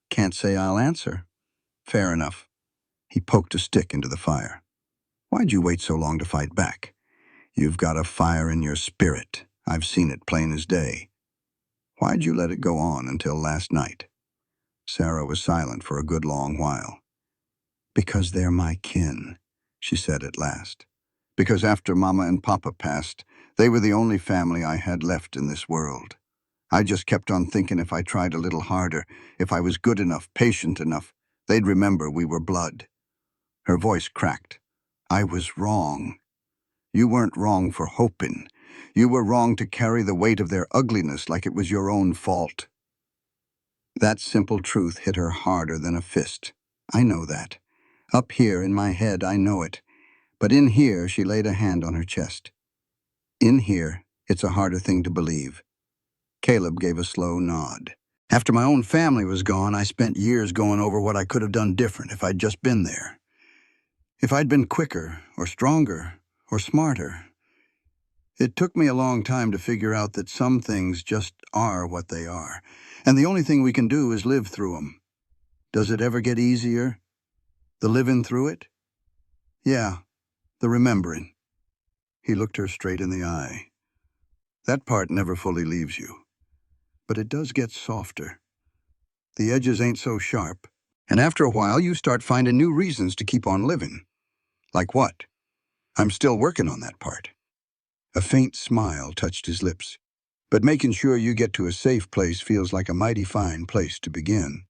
Can't say I'll answer." "Fair enough." He poked a stick into the fire. "Why'd you wait so long to fight back? You've got a fire in your spirit. I've seen it plain as day. Why'd you let it go on until last night?" Sarah was silent for a good long while. "Because they're my kin," she said at last. "Because after Mama and Papa passed, they were the only family I had left in this world. I just kept on thinking if I tried a little harder, if I was good enough, patient enough, they'd remember we were blood." Her voice cracked. "I was wrong. You weren't wrong for hoping. You were wrong to carry the weight of their ugliness like it was your own fault." That simple truth hit her harder than a fist. "I know that. Up here in my head, I know it. But in here," she laid a hand on her chest. "In here, it's a harder thing to believe." Caleb gave a slow nod. "After my own family was gone, I spent years going over what I could have done different if I'd just been there. If I'd been quicker, or stronger, or smarter. It took me a long time to figure out that some things just are what they are, and the only thing we can do is live through them. Does it ever get easier? The living through it? Yeah, the remembering." He looked her straight in the eye. "That part never fully leaves you. But it does get softer. The edges ain't so sharp. And after a while, you start finding new reasons to keep on living." "Like what?" "I'm still working on that part." A faint smile touched his lips. "But making sure you get to a safe place feels like a mighty fine place to begin."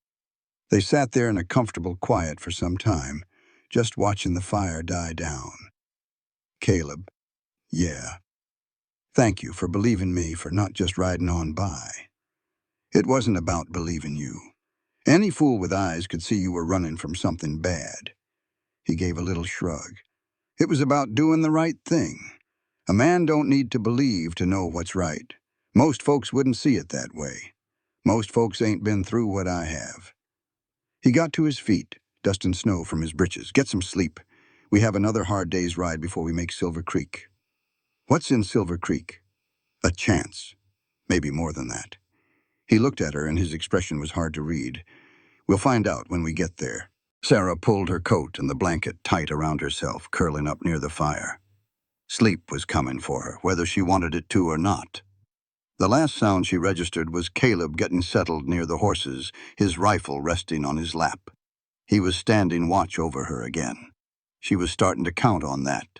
They sat there in a comfortable quiet for some time, just watching the fire die down. "Caleb, yeah. Thank you for believing me, for not just riding on by. It wasn't about believing you. Any fool with eyes could see you were running from something bad." He gave a little shrug. "It was about doing the right thing. A man don't need to believe to know what's right. Most folks wouldn't see it that way. Most folks ain't been through what I have." He got to his feet, dusting snow from his britches. "Get some sleep. We have another hard day's ride before we make Silver Creek." "What's in Silver Creek?" "A chance. Maybe more than that." He looked at her, and his expression was hard to read. "We'll find out when we get there." Sarah pulled her coat and the blanket tight around herself, curling up near the fire. Sleep was coming for her, whether she wanted it to or not. The last sound she registered was Caleb getting settled near the horses, his rifle resting on his lap. He was standing watch over her again. She was starting to count on that,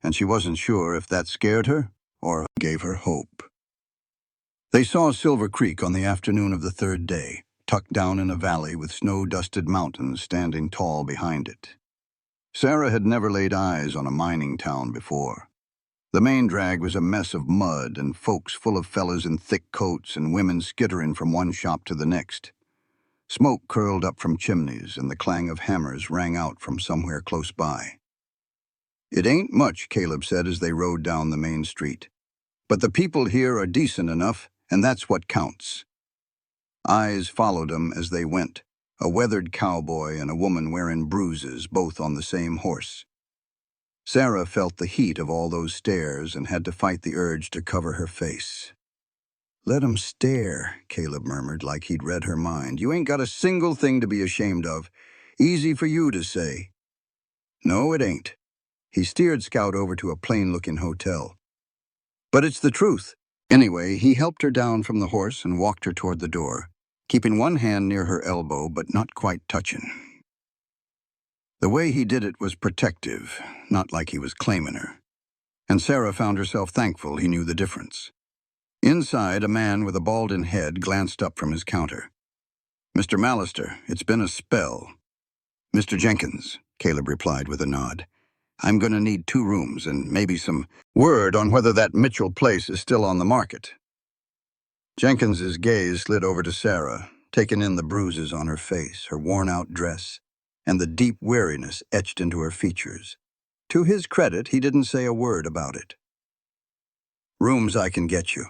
and she wasn't sure if that scared her or gave her hope. They saw Silver Creek on the afternoon of the third day, tucked down in a valley with snow-dusted mountains standing tall behind it. Sarah had never laid eyes on a mining town before. The main drag was a mess of mud and folks full of fellas in thick coats and women skittering from one shop to the next. Smoke curled up from chimneys, and the clang of hammers rang out from somewhere close by. "It ain't much," Caleb said as they rode down the main street. But the people here are decent enough, and that's what counts. Eyes followed them as they went, a weathered cowboy and a woman wearing bruises, both on the same horse. Sarah felt the heat of all those stares and had to fight the urge to cover her face. "Let 'em stare," Caleb murmured like he'd read her mind. "You ain't got a single thing to be ashamed of. Easy for you to say." "No, it ain't." He steered Scout over to a plain-looking hotel. "But it's the truth." Anyway, he helped her down from the horse and walked her toward the door, keeping one hand near her elbow but not quite touching. The way he did it was protective, not like he was claiming her. And Sarah found herself thankful he knew the difference. Inside, a man with a balding head glanced up from his counter. "Mr. Mallister, it's been a spell." "Mr. Jenkins," Caleb replied with a nod. "I'm going to need 2 rooms and maybe some word on whether that Mitchell place is still on the market." Jenkins's gaze slid over to Sarah, taking in the bruises on her face, her worn-out dress, and the deep weariness etched into her features. To his credit, he didn't say a word about it. "Rooms I can get you.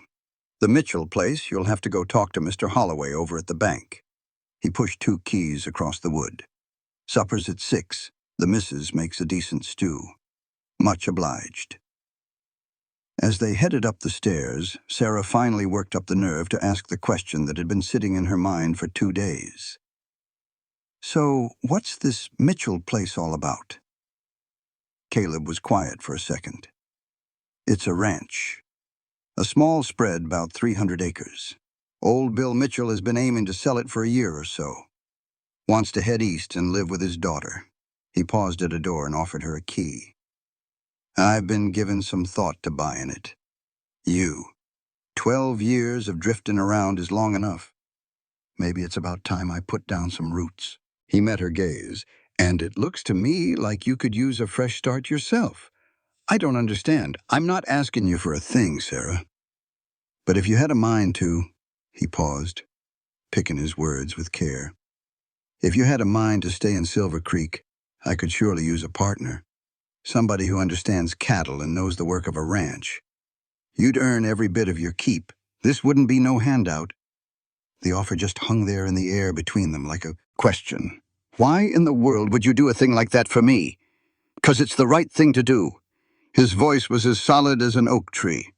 The Mitchell place, you'll have to go talk to Mr. Holloway over at the bank." He pushed 2 keys across the wood. "Supper's at 6. The missus makes a decent stew. Much obliged." As they headed up the stairs, Sarah finally worked up the nerve to ask the question that had been sitting in her mind for 2 days. "So, what's this Mitchell place all about?" Caleb was quiet for a second. "It's a ranch. A small spread, about 300 acres. Old Bill Mitchell has been aiming to sell it for a year or so. Wants to head east and live with his daughter." He paused at a door and offered her a key. "I've been giving some thought to buying it. 12 years of drifting around is long enough. Maybe it's about time I put down some roots." He met her gaze. "And it looks to me like you could use a fresh start yourself." "I don't understand. I'm not asking you for a thing, Sarah. But if you had a mind to—" He paused, picking his words with care. "If you had a mind to stay in Silver Creek, I could surely use a partner. Somebody who understands cattle and knows the work of a ranch. You'd earn every bit of your keep. This wouldn't be no handout." The offer just hung there in the air between them like a question. "Why in the world would you do a thing like that for me?" "'Cause it's the right thing to do." His voice was as solid as an oak tree.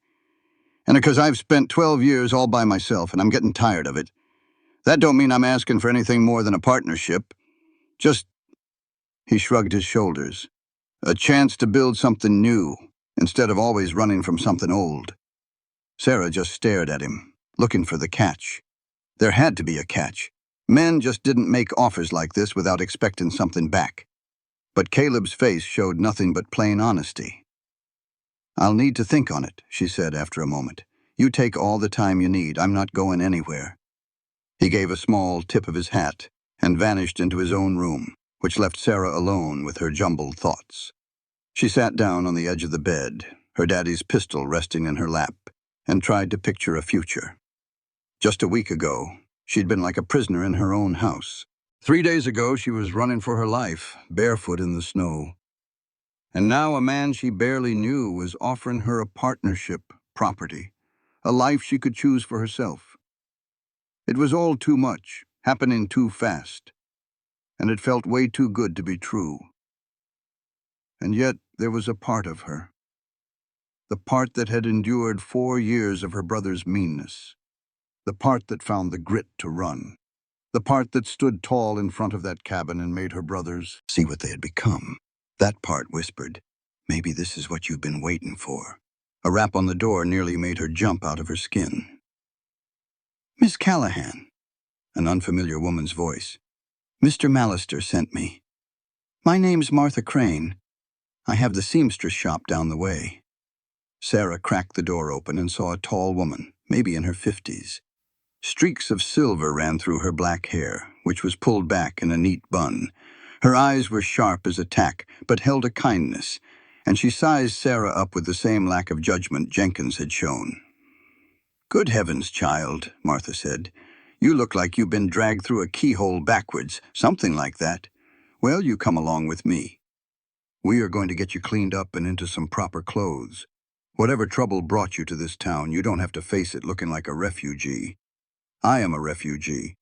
"And because I've spent 12 years all by myself and I'm getting tired of it. That don't mean I'm asking for anything more than a partnership. Just—" He shrugged his shoulders. "A chance to build something new, instead of always running from something old." Sarah just stared at him, looking for the catch. There had to be a catch. Men just didn't make offers like this without expecting something back. But Caleb's face showed nothing but plain honesty. "I'll need to think on it," she said after a moment. "You take all the time you need. I'm not going anywhere." He gave a small tip of his hat and vanished into his own room, which left Sarah alone with her jumbled thoughts. She sat down on the edge of the bed, her daddy's pistol resting in her lap, and tried to picture a future. Just a week ago, she'd been like a prisoner in her own house. 3 days ago, she was running for her life, barefoot in the snow. And now a man she barely knew was offering her a partnership, property, a life she could choose for herself. It was all too much, happening too fast, and it felt way too good to be true. And yet there was a part of her, the part that had endured 4 years of her brother's meanness, the part that found the grit to run, the part that stood tall in front of that cabin and made her brothers see what they had become. That part whispered, "Maybe this is what you've been waiting for." A rap on the door nearly made her jump out of her skin. "Miss Callahan," an unfamiliar woman's voice. "Mr. Mallister sent me. My name's Martha Crane. I have the seamstress shop down the way." Sarah cracked the door open and saw a tall woman, maybe in her 50s. Streaks of silver ran through her black hair, which was pulled back in a neat bun. Her eyes were sharp as a tack, but held a kindness, and she sized Sarah up with the same lack of judgment Jenkins had shown. "Good heavens, child," Martha said. "You look like you've been dragged through a keyhole backwards, something like that. Well, you come along with me. We are going to get you cleaned up and into some proper clothes. Whatever trouble brought you to this town, you don't have to face it looking like a refugee. I am a refugee.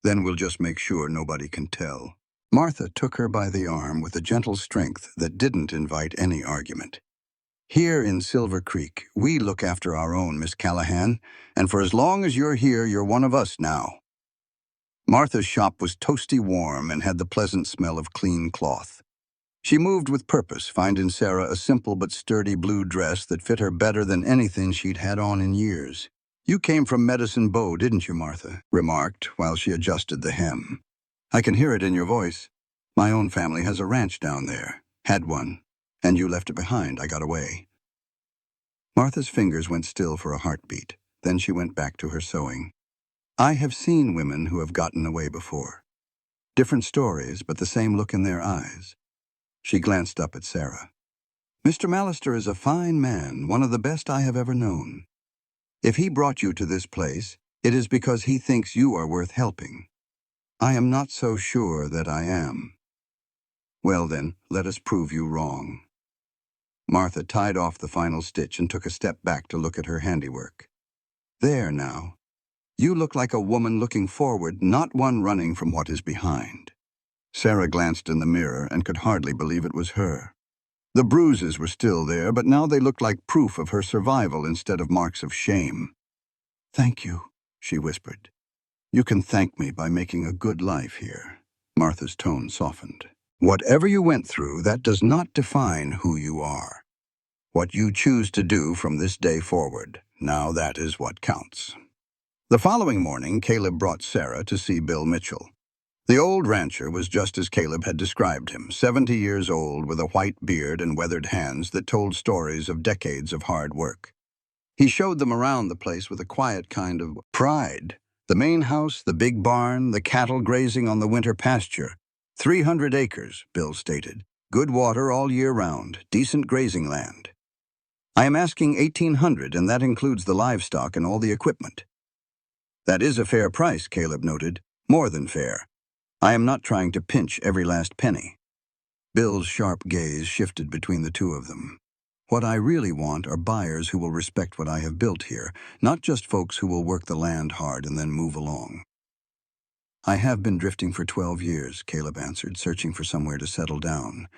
Then we'll just make sure nobody can tell." Martha took her by the arm with a gentle strength that didn't invite any argument. "Here in Silver Creek, we look after our own, Miss Callahan, and for as long as you're here, you're one of us now." Martha's shop was toasty warm and had the pleasant smell of clean cloth. She moved with purpose, finding Sarah a simple but sturdy blue dress that fit her better than anything she'd had on in years. "You came from Medicine Bow, didn't you, Martha?" remarked while she adjusted the hem. "I can hear it in your voice. My own family has a ranch down there. Had one. And you left it behind. I got away." Martha's fingers went still for a heartbeat. Then she went back to her sewing. "I have seen women who have gotten away before. Different stories, but the same look in their eyes." She glanced up at Sarah. "Mr. Mallister is a fine man, one of the best I have ever known. If he brought you to this place, it is because he thinks you are worth helping. I am not so sure that I am." "Well then, let us prove you wrong." Martha tied off the final stitch and took a step back to look at her handiwork. "There now. You look like a woman looking forward, not one running from what is behind." Sarah glanced in the mirror and could hardly believe it was her. The bruises were still there, but now they looked like proof of her survival instead of marks of shame. "Thank you," she whispered. "You can thank me by making a good life here." Martha's tone softened. "Whatever you went through, that does not define who you are. What you choose to do from this day forward, now that is what counts." The following morning, Caleb brought Sarah to see Bill Mitchell. The old rancher was just as Caleb had described him, 70 years old with a white beard and weathered hands that told stories of decades of hard work. He showed them around the place with a quiet kind of pride. The main house, the big barn, the cattle grazing on the winter pasture. 300 acres, Bill stated. Good water all year round, decent grazing land. "I am asking $1,800, and that includes the livestock and all the equipment." "That is a fair price," Caleb noted. "More than fair. I am not trying to pinch every last penny." Bill's sharp gaze shifted between the two of them. "What I really want are buyers who will respect what I have built here, not just folks who will work the land hard and then move along." "I have been drifting for 12 years, Caleb answered, searching for somewhere to settle down.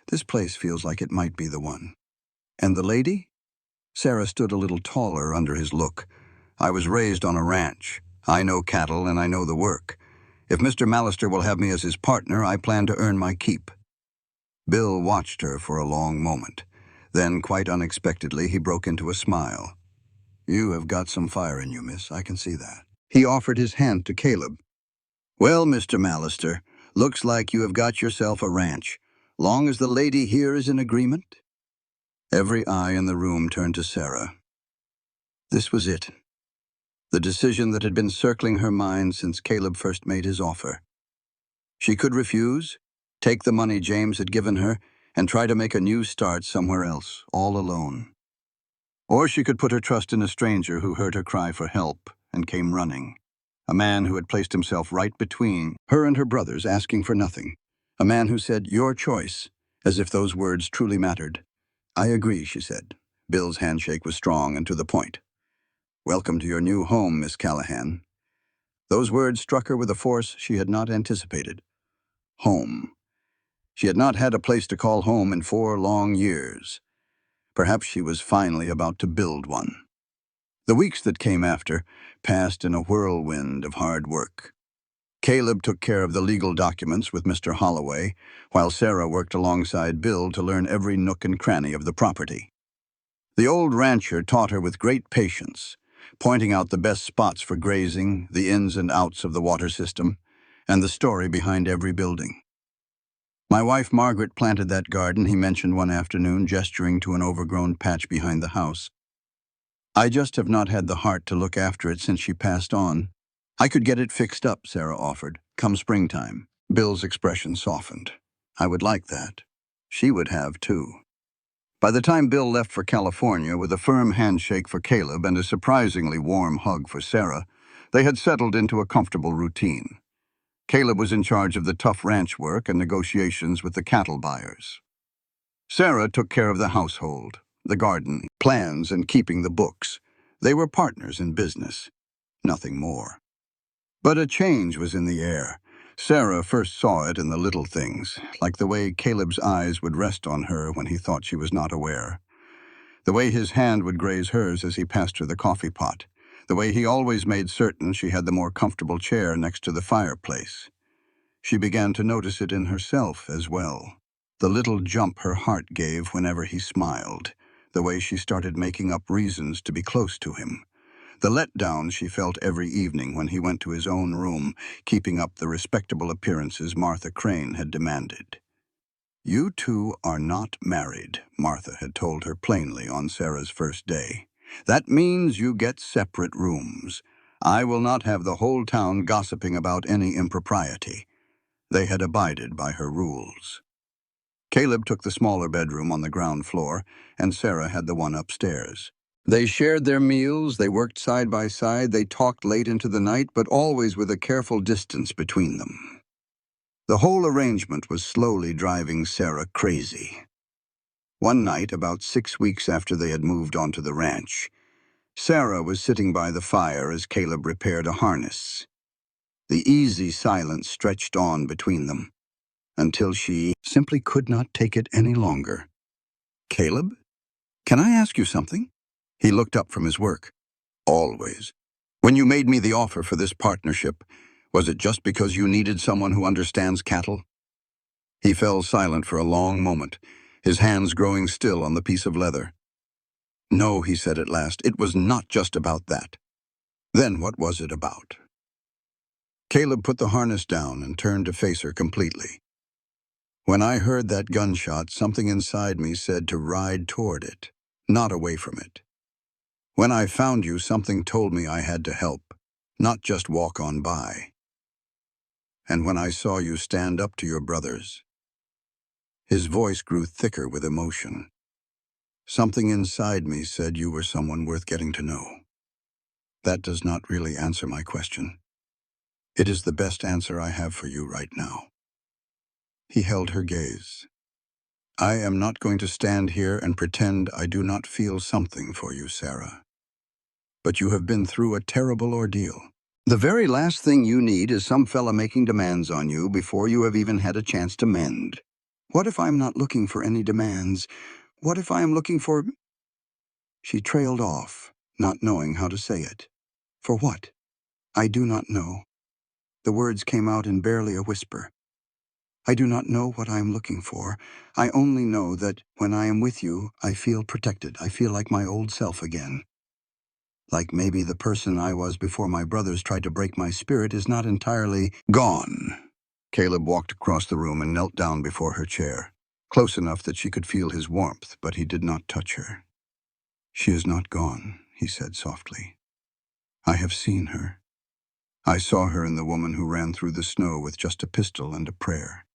"This place feels like it might be the one." "And the lady?" Sarah stood a little taller under his look. "I was raised on a ranch. I know cattle and I know the work. If Mr. Mallister will have me as his partner, I plan to earn my keep." Bill watched her for a long moment. Then, quite unexpectedly, he broke into a smile. "You have got some fire in you, miss, I can see that." He offered his hand to Caleb. "Well, Mr. Mallister, looks like you have got yourself a ranch. Long as the lady here is in agreement?" Every eye in the room turned to Sarah. This was it. The decision that had been circling her mind since Caleb first made his offer. She could refuse, take the money James had given her, and try to make a new start somewhere else, all alone. Or she could put her trust in a stranger who heard her cry for help and came running. A man who had placed himself right between her and her brothers, asking for nothing. A man who said, "Your choice," as if those words truly mattered. "I agree," she said. Bill's handshake was strong and to the point. "Welcome to your new home, Miss Callahan." Those words struck her with a force she had not anticipated. Home. She had not had a place to call home in 4 long years. Perhaps she was finally about to build one. The weeks that came after passed in a whirlwind of hard work. Caleb took care of the legal documents with Mr. Holloway, while Sarah worked alongside Bill to learn every nook and cranny of the property. The old rancher taught her with great patience, pointing out the best spots for grazing, the ins and outs of the water system, and the story behind every building. "My wife Margaret planted that garden," he mentioned one afternoon, gesturing to an overgrown patch behind the house. "I just have not had the heart to look after it since she passed on." "I could get it fixed up," Sarah offered, "come springtime." Bill's expression softened. "I would like that." She would have, too. By the time Bill left for California with a firm handshake for Caleb and a surprisingly warm hug for Sarah, they had settled into a comfortable routine. Caleb was in charge of the tough ranch work and negotiations with the cattle buyers. Sarah took care of the household, the garden, plans, and keeping the books. They were partners in business, nothing more. But a change was in the air. Sarah first saw it in the little things, like the way Caleb's eyes would rest on her when he thought she was not aware. The way his hand would graze hers as he passed her the coffee pot. The way he always made certain she had the more comfortable chair next to the fireplace. She began to notice it in herself as well. The little jump her heart gave whenever he smiled. The way she started making up reasons to be close to him. The letdown she felt every evening when he went to his own room, keeping up the respectable appearances Martha Crane had demanded. "You two are not married," Martha had told her plainly on Sarah's first day. "That means you get separate rooms. I will not have the whole town gossiping about any impropriety." They had abided by her rules. Caleb took the smaller bedroom on the ground floor, and Sarah had the one upstairs. They shared their meals, they worked side by side, they talked late into the night, but always with a careful distance between them. The whole arrangement was slowly driving Sarah crazy. One night, about 6 weeks after they had moved onto the ranch, Sarah was sitting by the fire as Caleb repaired a harness. The easy silence stretched on between them, until she simply could not take it any longer. "Caleb, can I ask you something?" He looked up from his work. "Always. When you made me the offer for this partnership, was it just because you needed someone who understands cattle?" He fell silent for a long moment, his hands growing still on the piece of leather. "No," he said at last, "it was not just about that." "Then what was it about?" Caleb put the harness down and turned to face her completely. "When I heard that gunshot, something inside me said to ride toward it, not away from it. When I found you, something told me I had to help, not just walk on by. And when I saw you stand up to your brothers..." His voice grew thicker with emotion. "Something inside me said you were someone worth getting to know. That does not really answer my question. It is the best answer I have for you right now." He held her gaze. "I am not going to stand here and pretend I do not feel something for you, Sarah. But you have been through a terrible ordeal. The very last thing you need is some fella making demands on you before you have even had a chance to mend. What if I'm not looking for any demands? What if I am looking for..." She trailed off, not knowing how to say it. "For what?" "I do not know." The words came out in barely a whisper. "I do not know what I am looking for. I only know that when I am with you, I feel protected. I feel like my old self again. Like maybe the person I was before my brothers tried to break my spirit is not entirely gone." Caleb walked across the room and knelt down before her chair, close enough that she could feel his warmth, but he did not touch her. "She is not gone," he said softly. "I have seen her. I saw her in the woman who ran through the snow with just a pistol and a prayer.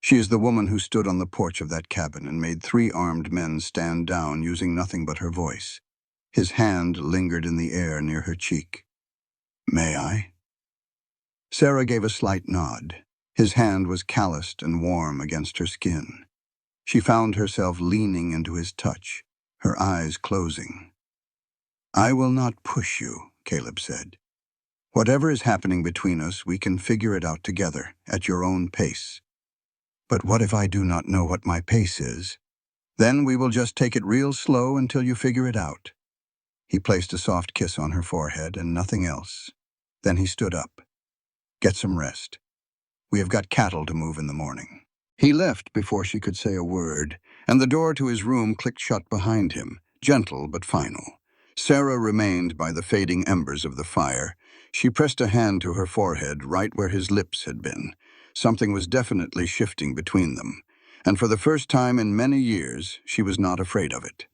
She is the woman who stood on the porch of that cabin and made 3 armed men stand down using nothing but her voice." His hand lingered in the air near her cheek. "May I?" Sarah gave a slight nod. His hand was calloused and warm against her skin. She found herself leaning into his touch, her eyes closing. "I will not push you," Caleb said. "Whatever is happening between us, we can figure it out together, at your own pace. But what if I do not know what my pace is? Then we will just take it real slow until you figure it out." He placed a soft kiss on her forehead and nothing else. Then he stood up. "Get some rest. We have got cattle to move in the morning." He left before she could say a word, and the door to his room clicked shut behind him, gentle but final. Sarah remained by the fading embers of the fire. She pressed a hand to her forehead, right where his lips had been. Something was definitely shifting between them, and for the first time in many years, she was not afraid of it.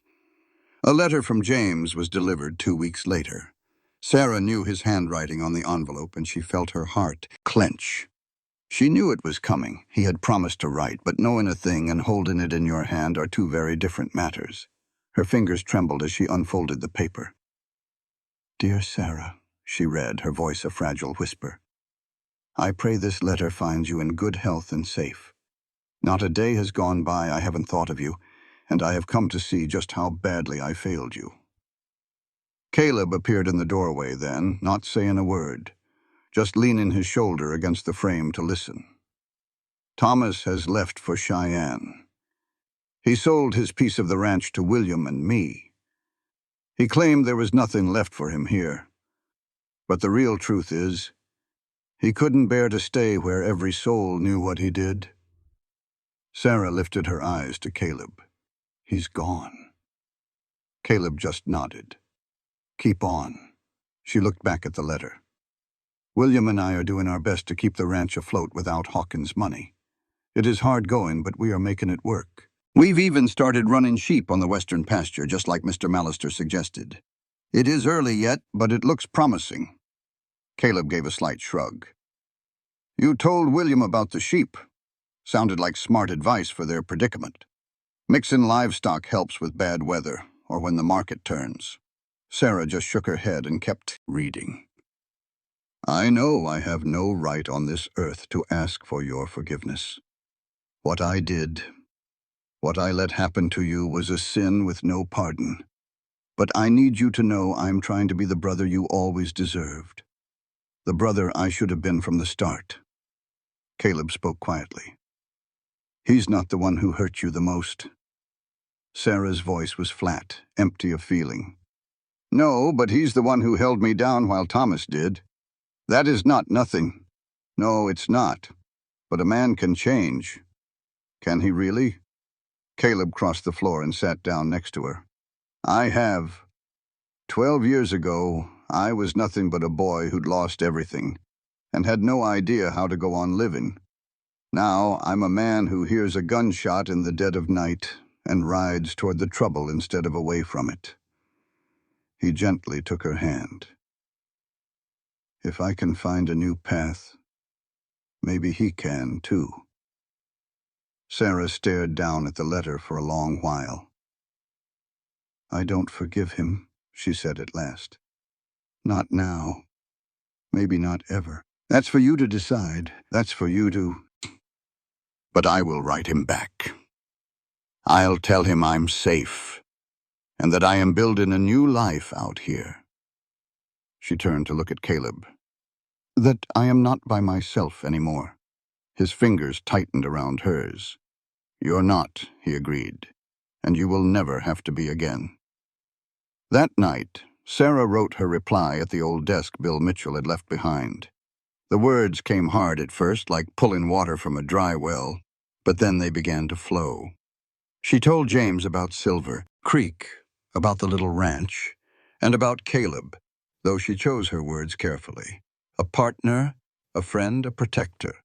A letter from James was delivered 2 weeks later. Sarah knew his handwriting on the envelope, and she felt her heart clench. She knew it was coming. He had promised to write, but knowing a thing and holding it in your hand are 2 very different matters. Her fingers trembled as she unfolded the paper. "Dear Sarah," she read, her voice a fragile whisper. "I pray this letter finds you in good health and safe. Not a day has gone by I haven't thought of you, and I have come to see just how badly I failed you." Caleb appeared in the doorway then, not saying a word, just leaning his shoulder against the frame to listen. "Thomas has left for Cheyenne. He sold his piece of the ranch to William and me. He claimed there was nothing left for him here. But the real truth is, he couldn't bear to stay where every soul knew what he did." Sarah lifted her eyes to Caleb. "He's gone." Caleb just nodded. "Keep on." She looked back at the letter. "William and I are doing our best to keep the ranch afloat without Hawkins' money. It is hard going, but we are making it work. We've even started running sheep on the western pasture, just like Mr. Mallister suggested. It is early yet, but it looks promising." Caleb gave a slight shrug. "You told William about the sheep. Sounded like smart advice for their predicament. Mixing livestock helps with bad weather, or when the market turns." Sarah just shook her head and kept reading. "I know I have no right on this earth to ask for your forgiveness. What I did, what I let happen to you, was a sin with no pardon. But I need you to know I'm trying to be the brother you always deserved. The brother I should have been from the start." Caleb spoke quietly. "He's not the one who hurt you the most." Sarah's voice was flat, empty of feeling. "No, but he's the one who held me down while Thomas did. That is not nothing. No, it's not. But a man can change. Can he really?" Caleb crossed the floor and sat down next to her. "I have. 12 years ago, I was nothing but a boy who'd lost everything and had no idea how to go on living. Now I'm a man who hears a gunshot in the dead of night and rides toward the trouble instead of away from it." He gently took her hand. "If I can find a new path, maybe he can too." Sarah stared down at the letter for a long while. "I don't forgive him," she said at last. "Not now. Maybe not ever. That's for you to decide. That's for you to... But I will write him back. I'll tell him I'm safe, and that I am building a new life out here." She turned to look at Caleb. "That I am not by myself anymore." His fingers tightened around hers. "You're not," he agreed, "and you will never have to be again." That night, Sarah wrote her reply at the old desk Bill Mitchell had left behind. The words came hard at first, like pulling water from a dry well, but then they began to flow. She told James about Silver Creek, about the little ranch, and about Caleb, though she chose her words carefully. A partner, a friend, a protector.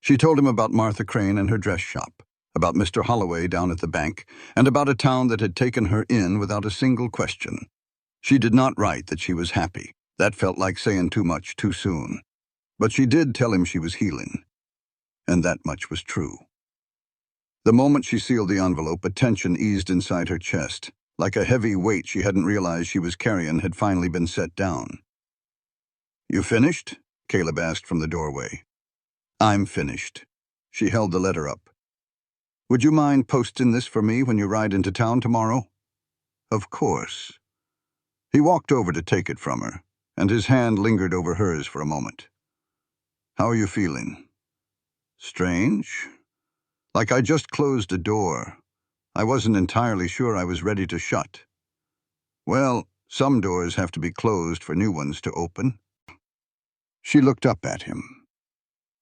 She told him about Martha Crane and her dress shop, about Mr. Holloway down at the bank, and about a town that had taken her in without a single question. She did not write that she was happy. That felt like saying too much too soon. But she did tell him she was healing, and that much was true. The moment she sealed the envelope, a tension eased inside her chest, like a heavy weight she hadn't realized she was carrying had finally been set down. "You finished?" Caleb asked from the doorway. "I'm finished." She held the letter up. "Would you mind posting this for me when you ride into town tomorrow?" "Of course." He walked over to take it from her, and his hand lingered over hers for a moment. "How are you feeling?" "Strange. Like I just closed a door. I wasn't entirely sure I was ready to shut." "Well, some doors have to be closed for new ones to open." She looked up at him.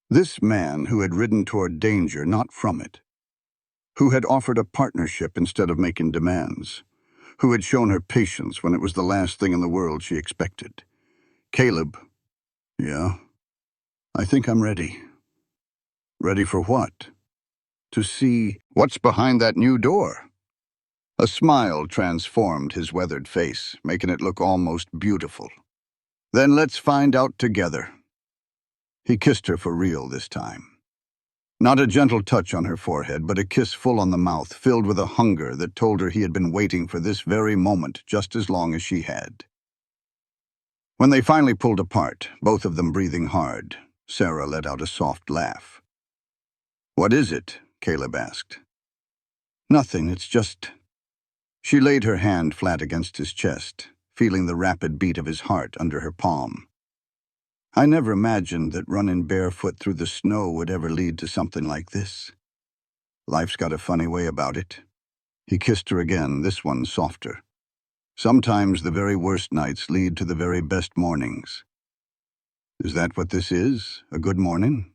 This man who had ridden toward danger, not from it. Who had offered a partnership instead of making demands. Who had shown her patience when it was the last thing in the world she expected. Caleb. "Yeah, I think I'm ready." "Ready for what?" "To see what's behind that new door." A smile transformed his weathered face, making it look almost beautiful. "Then let's find out together." He kissed her for real this time. Not a gentle touch on her forehead, but a kiss full on the mouth, filled with a hunger that told her he had been waiting for this very moment just as long as she had. When they finally pulled apart, both of them breathing hard, Sarah let out a soft laugh. "What is it?" Caleb asked. "Nothing, it's just..." She laid her hand flat against his chest, feeling the rapid beat of his heart under her palm. I never imagined that running barefoot through the snow would ever lead to something like this. Life's got a funny way about it. He kissed her again, this one softer. Sometimes the very worst nights lead to the very best mornings. Is that what this is? A good morning?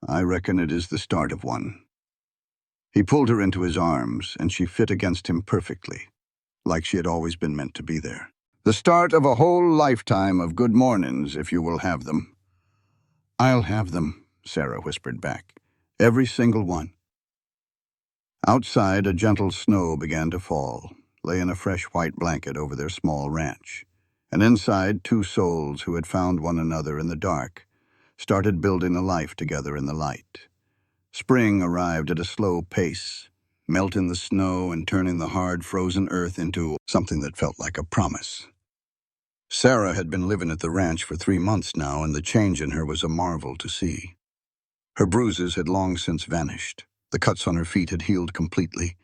I reckon it is the start of one. He pulled her into his arms, and she fit against him perfectly, like she had always been meant to be there. The start of a whole lifetime of good mornings, if you will have them. I'll have them, Sarah whispered back. Every single one. Outside, a gentle snow began to fall, laying a fresh white blanket over their small ranch. And inside, two souls who had found one another in the dark started building a life together in the light. Spring arrived at a slow pace, melting the snow and turning the hard, frozen earth into something that felt like a promise. Sarah had been living at the ranch for 3 months now, and the change in her was a marvel to see. Her bruises had long since vanished. The cuts on her feet had healed completely.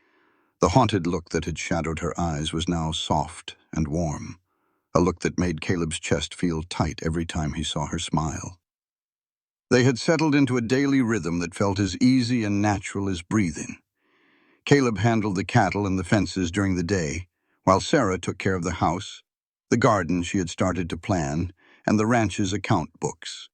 The haunted look that had shadowed her eyes was now soft and warm, a look that made Caleb's chest feel tight every time he saw her smile. They had settled into a daily rhythm that felt as easy and natural as breathing. Caleb handled the cattle and the fences during the day, while Sarah took care of the house, the garden she had started to plan, and the ranch's account books.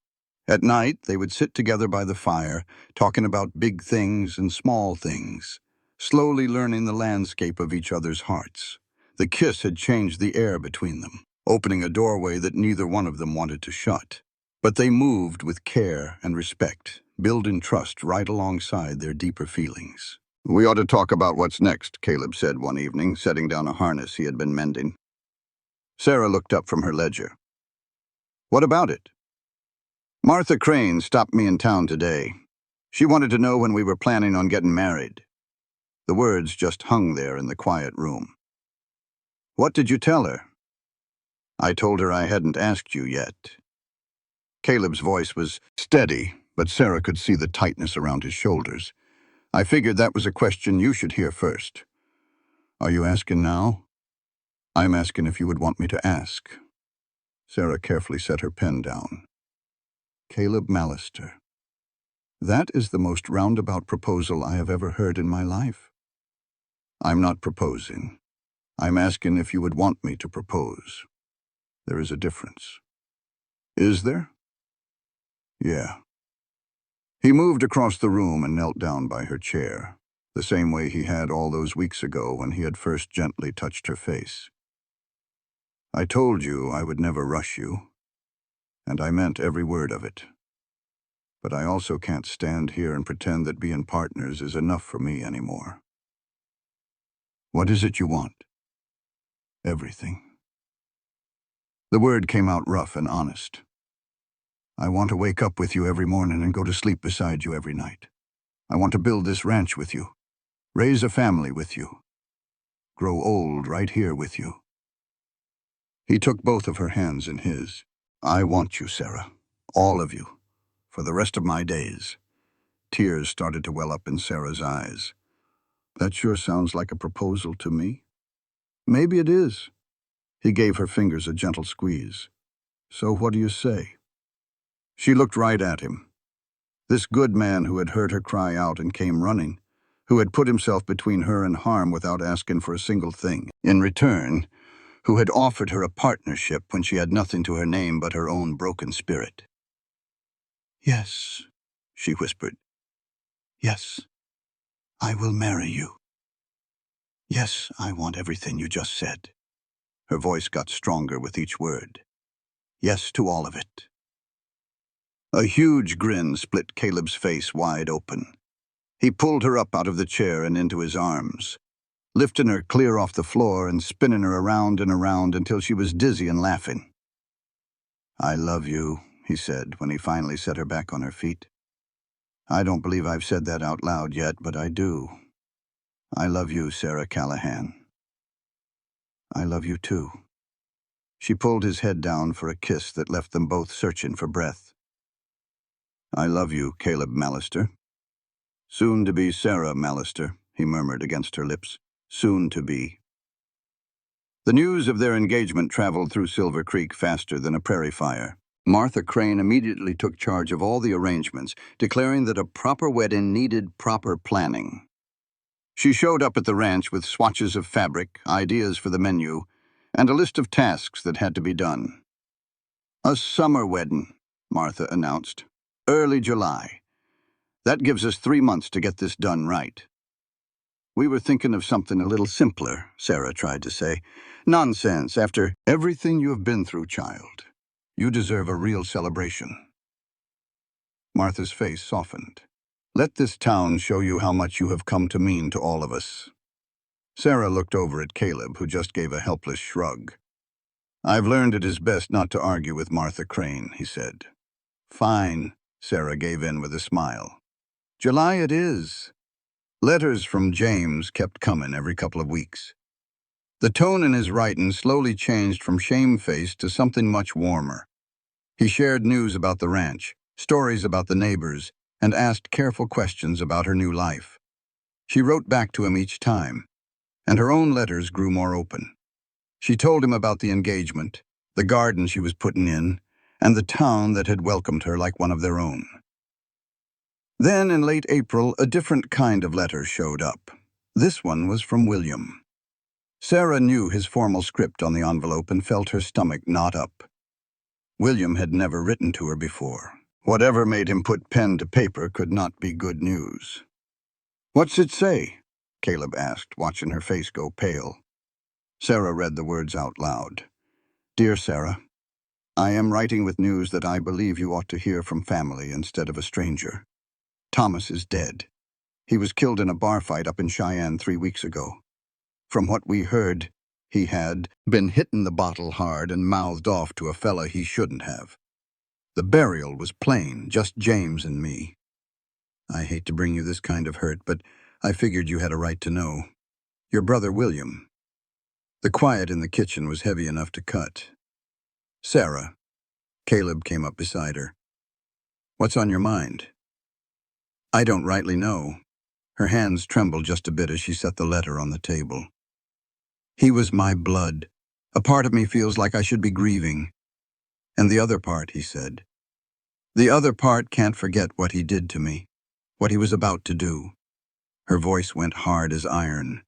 At night, they would sit together by the fire, talking about big things and small things, slowly learning the landscape of each other's hearts. The kiss had changed the air between them, opening a doorway that neither one of them wanted to shut. But they moved with care and respect, building trust right alongside their deeper feelings. We ought to talk about what's next, Caleb said one evening, setting down a harness he had been mending. Sarah looked up from her ledger. What about it? Martha Crane stopped me in town today. She wanted to know when we were planning on getting married. The words just hung there in the quiet room. What did you tell her? I told her I hadn't asked you yet. Caleb's voice was steady, but Sarah could see the tightness around his shoulders. I figured that was a question you should hear first. Are you asking now? I'm asking if you would want me to ask. Sarah carefully set her pen down. Caleb Mallister. That is the most roundabout proposal I have ever heard in my life. I'm not proposing. I'm asking if you would want me to propose. There is a difference. Is there? Yeah. He moved across the room and knelt down by her chair, the same way he had all those weeks ago when he had first gently touched her face. I told you I would never rush you, and I meant every word of it. But I also can't stand here and pretend that being partners is enough for me anymore. What is it you want? Everything. The word came out rough and honest. I want to wake up with you every morning and go to sleep beside you every night. I want to build this ranch with you, raise a family with you, grow old right here with you. He took both of her hands in his. I want you, Sarah, all of you, for the rest of my days. Tears started to well up in Sarah's eyes. That sure sounds like a proposal to me. Maybe it is. He gave her fingers a gentle squeeze. So what do you say? She looked right at him. This good man who had heard her cry out and came running, who had put himself between her and harm without asking for a single thing. In return, who had offered her a partnership when she had nothing to her name but her own broken spirit. Yes, she whispered. Yes, I will marry you. Yes, I want everything you just said. Her voice got stronger with each word. Yes to all of it. A huge grin split Caleb's face wide open. He pulled her up out of the chair and into his arms, lifting her clear off the floor and spinning her around and around until she was dizzy and laughing. I love you, he said when he finally set her back on her feet. I don't believe I've said that out loud yet, but I do. I love you, Sarah Callahan. I love you too. She pulled his head down for a kiss that left them both searching for breath. I love you, Caleb Mallister. Soon to be Sarah Mallister, he murmured against her lips. soon to be. The news of their engagement traveled through Silver Creek faster than a prairie fire. Martha Crane immediately took charge of all the arrangements, declaring that a proper wedding needed proper planning. She showed up at the ranch with swatches of fabric, ideas for the menu, and a list of tasks that had to be done. "A summer wedding," Martha announced. "Early July. That gives us 3 months to get this done right." "We were thinking of something a little simpler," Sarah tried to say. "Nonsense, after everything you have been through, child. You deserve a real celebration." Martha's face softened. "Let this town show you how much you have come to mean to all of us." Sarah looked over at Caleb, who just gave a helpless shrug. "I've learned it is best not to argue with Martha Crane," he said. "Fine," Sarah gave in with a smile. "July it is." Letters from James kept coming every couple of weeks. The tone in his writing slowly changed from shamefaced to something much warmer. He shared news about the ranch, stories about the neighbors, and asked careful questions about her new life. She wrote back to him each time, and her own letters grew more open. She told him about the engagement, the garden she was putting in, and the town that had welcomed her like one of their own. Then, in late April, a different kind of letter showed up. This one was from William. Sarah knew his formal script on the envelope and felt her stomach knot up. William had never written to her before. Whatever made him put pen to paper could not be good news. "What's it say?" Caleb asked, watching her face go pale. Sarah read the words out loud. "Dear Sarah, I am writing with news that I believe you ought to hear from family instead of a stranger. Thomas is dead. He was killed in a bar fight up in Cheyenne 3 weeks ago. From what we heard, he had been hitting the bottle hard and mouthed off to a fella he shouldn't have. The burial was plain, just James and me. I hate to bring you this kind of hurt, but I figured you had a right to know. Your brother William." The quiet in the kitchen was heavy enough to cut. "Sarah," Caleb came up beside her. "What's on your mind?" "I don't rightly know." Her hands trembled just a bit as she set the letter on the table. "He was my blood. A part of me feels like I should be grieving. And the other part," he said. "The other part can't forget what he did to me, what he was about to do." Her voice went hard as iron.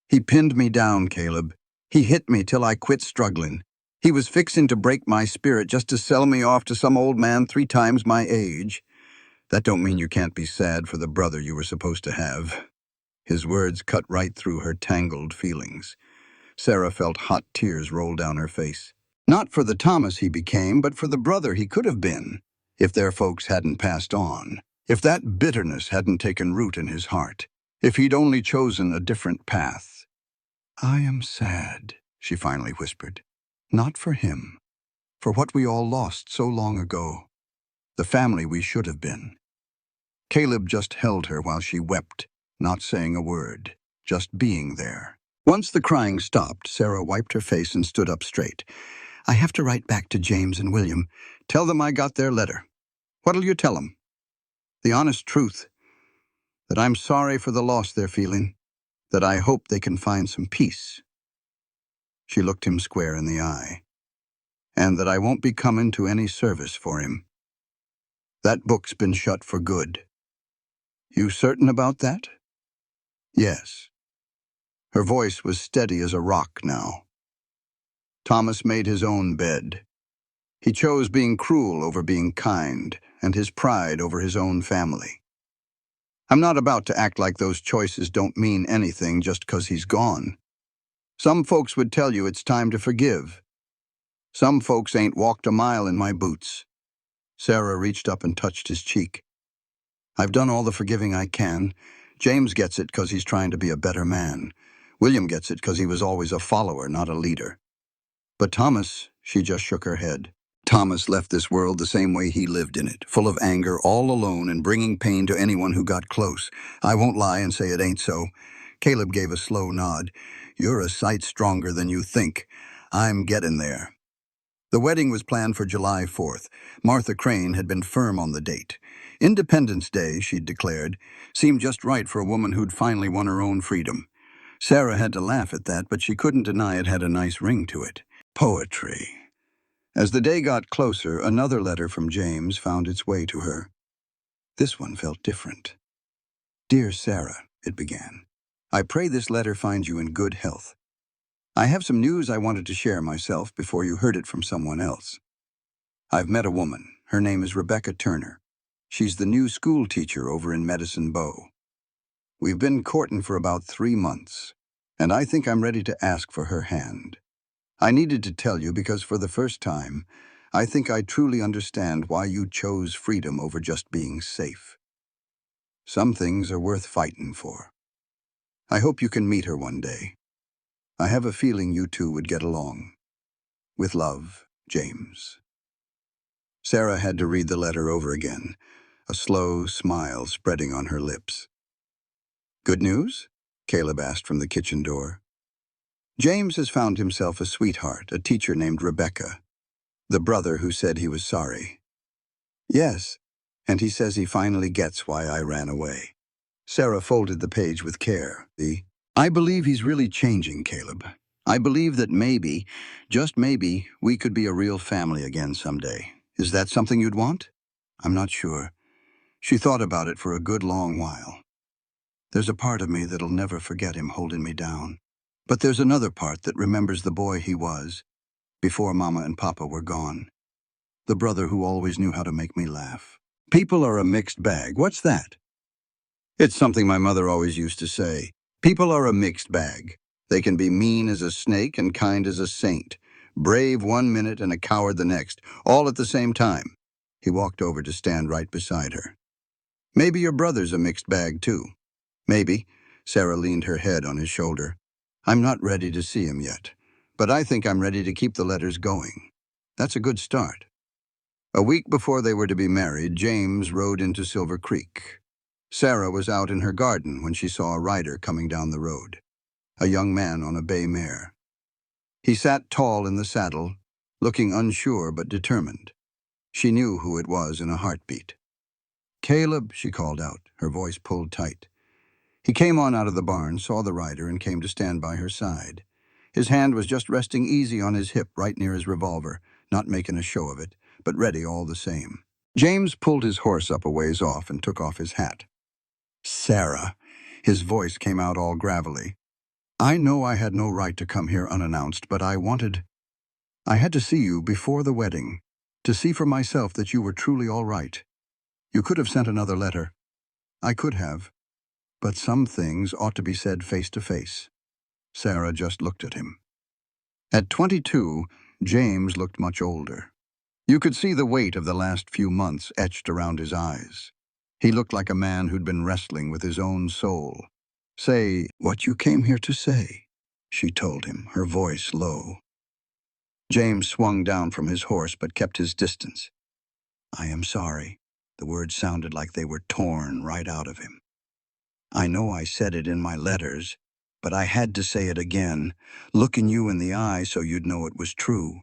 "He pinned me down, Caleb. He hit me till I quit struggling. He was fixing to break my spirit just to sell me off to some old man 3 times my age. That don't mean you can't be sad for the brother you were supposed to have." His words cut right through her tangled feelings. Sarah felt hot tears roll down her face. Not for the Thomas he became, but for the brother he could have been, if their folks hadn't passed on, if that bitterness hadn't taken root in his heart, if he'd only chosen a different path. "I am sad," she finally whispered. "Not for him, for what we all lost so long ago, the family we should have been." Caleb just held her while she wept, not saying a word, just being there. Once the crying stopped, Sarah wiped her face and stood up straight. "I have to write back to James and William. Tell them I got their letter." "What'll you tell them?" "The honest truth. That I'm sorry for the loss they're feeling. That I hope they can find some peace." She looked him square in the eye. "And that I won't be coming to any service for him. That book's been shut for good." "You certain about that?" "Yes." Her voice was steady as a rock now. "Thomas made his own bed. He chose being cruel over being kind, and his pride over his own family. I'm not about to act like those choices don't mean anything just 'cause he's gone. Some folks would tell you it's time to forgive. Some folks ain't walked a mile in my boots." Sarah reached up and touched his cheek. "I've done all the forgiving I can. James gets it 'cause he's trying to be a better man. William gets it 'cause he was always a follower, not a leader. But Thomas," she just shook her head. "Thomas left this world the same way he lived in it, full of anger, all alone, and bringing pain to anyone who got close. I won't lie and say it ain't so." Caleb gave a slow nod. "You're a sight stronger than you think. I'm getting there." The wedding was planned for July 4th. Martha Crane had been firm on the date. Independence Day, she'd declared, seemed just right for a woman who'd finally won her own freedom. Sarah had to laugh at that, but she couldn't deny it had a nice ring to it. Poetry. As the day got closer, another letter from James found its way to her. This one felt different. Dear Sarah, it began. I pray this letter finds you in good health. I have some news I wanted to share myself before you heard it from someone else. I've met a woman. Her name is Rebecca Turner. She's the new school teacher over in Medicine Bow. We've been courting for about 3 months, and I think I'm ready to ask for her hand. I needed to tell you because for the first time, I think I truly understand why you chose freedom over just being safe. Some things are worth fighting for. I hope you can meet her one day. I have a feeling you two would get along. With love, James. Sarah had to read the letter over again, a slow smile spreading on her lips. Good news? Caleb asked from the kitchen door. James has found himself a sweetheart, a teacher named Rebecca, the brother who said he was sorry. Yes, and he says he finally gets why I ran away. Sarah folded the page with care. I believe he's really changing, Caleb. I believe that maybe, just maybe, we could be a real family again someday. Is that something you'd want? I'm not sure. She thought about it for a good long while. There's a part of me that'll never forget him holding me down. But there's another part that remembers the boy he was, before Mama and Papa were gone. The brother who always knew how to make me laugh. People are a mixed bag. What's that? It's something my mother always used to say. People are a mixed bag. They can be mean as a snake and kind as a saint. Brave one minute and a coward the next, all at the same time. He walked over to stand right beside her. Maybe your brother's a mixed bag, too. Maybe. Sarah leaned her head on his shoulder. I'm not ready to see him yet, but I think I'm ready to keep the letters going. That's a good start. A week before they were to be married, James rode into Silver Creek. Sarah was out in her garden when she saw a rider coming down the road, a young man on a bay mare. He sat tall in the saddle, looking unsure but determined. She knew who it was in a heartbeat. Caleb, she called out, her voice pulled tight. He came on out of the barn, saw the rider, and came to stand by her side. His hand was just resting easy on his hip right near his revolver, not making a show of it, but ready all the same. James pulled his horse up a ways off and took off his hat. Sarah, his voice came out all gravelly. I know I had no right to come here unannounced, but I had to see you before the wedding, to see for myself that you were truly all right. You could have sent another letter. I could have. But some things ought to be said face to face. Sarah just looked at him. At 22, James looked much older. You could see the weight of the last few months etched around his eyes. He looked like a man who'd been wrestling with his own soul. Say what you came here to say, she told him, her voice low. James swung down from his horse but kept his distance. I am sorry. The words sounded like they were torn right out of him. I know I said it in my letters, but I had to say it again, looking you in the eye so you'd know it was true.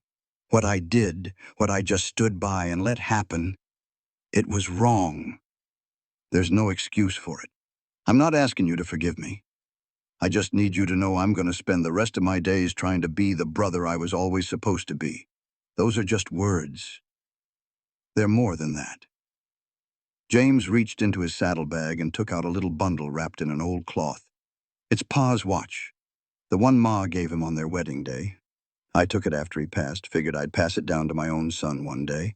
What I did, what I just stood by and let happen, it was wrong. There's no excuse for it. I'm not asking you to forgive me. I just need you to know I'm going to spend the rest of my days trying to be the brother I was always supposed to be. Those are just words. They're more than that. James reached into his saddlebag and took out a little bundle wrapped in an old cloth. It's Pa's watch, the one Ma gave him on their wedding day. I took it after he passed, figured I'd pass it down to my own son one day.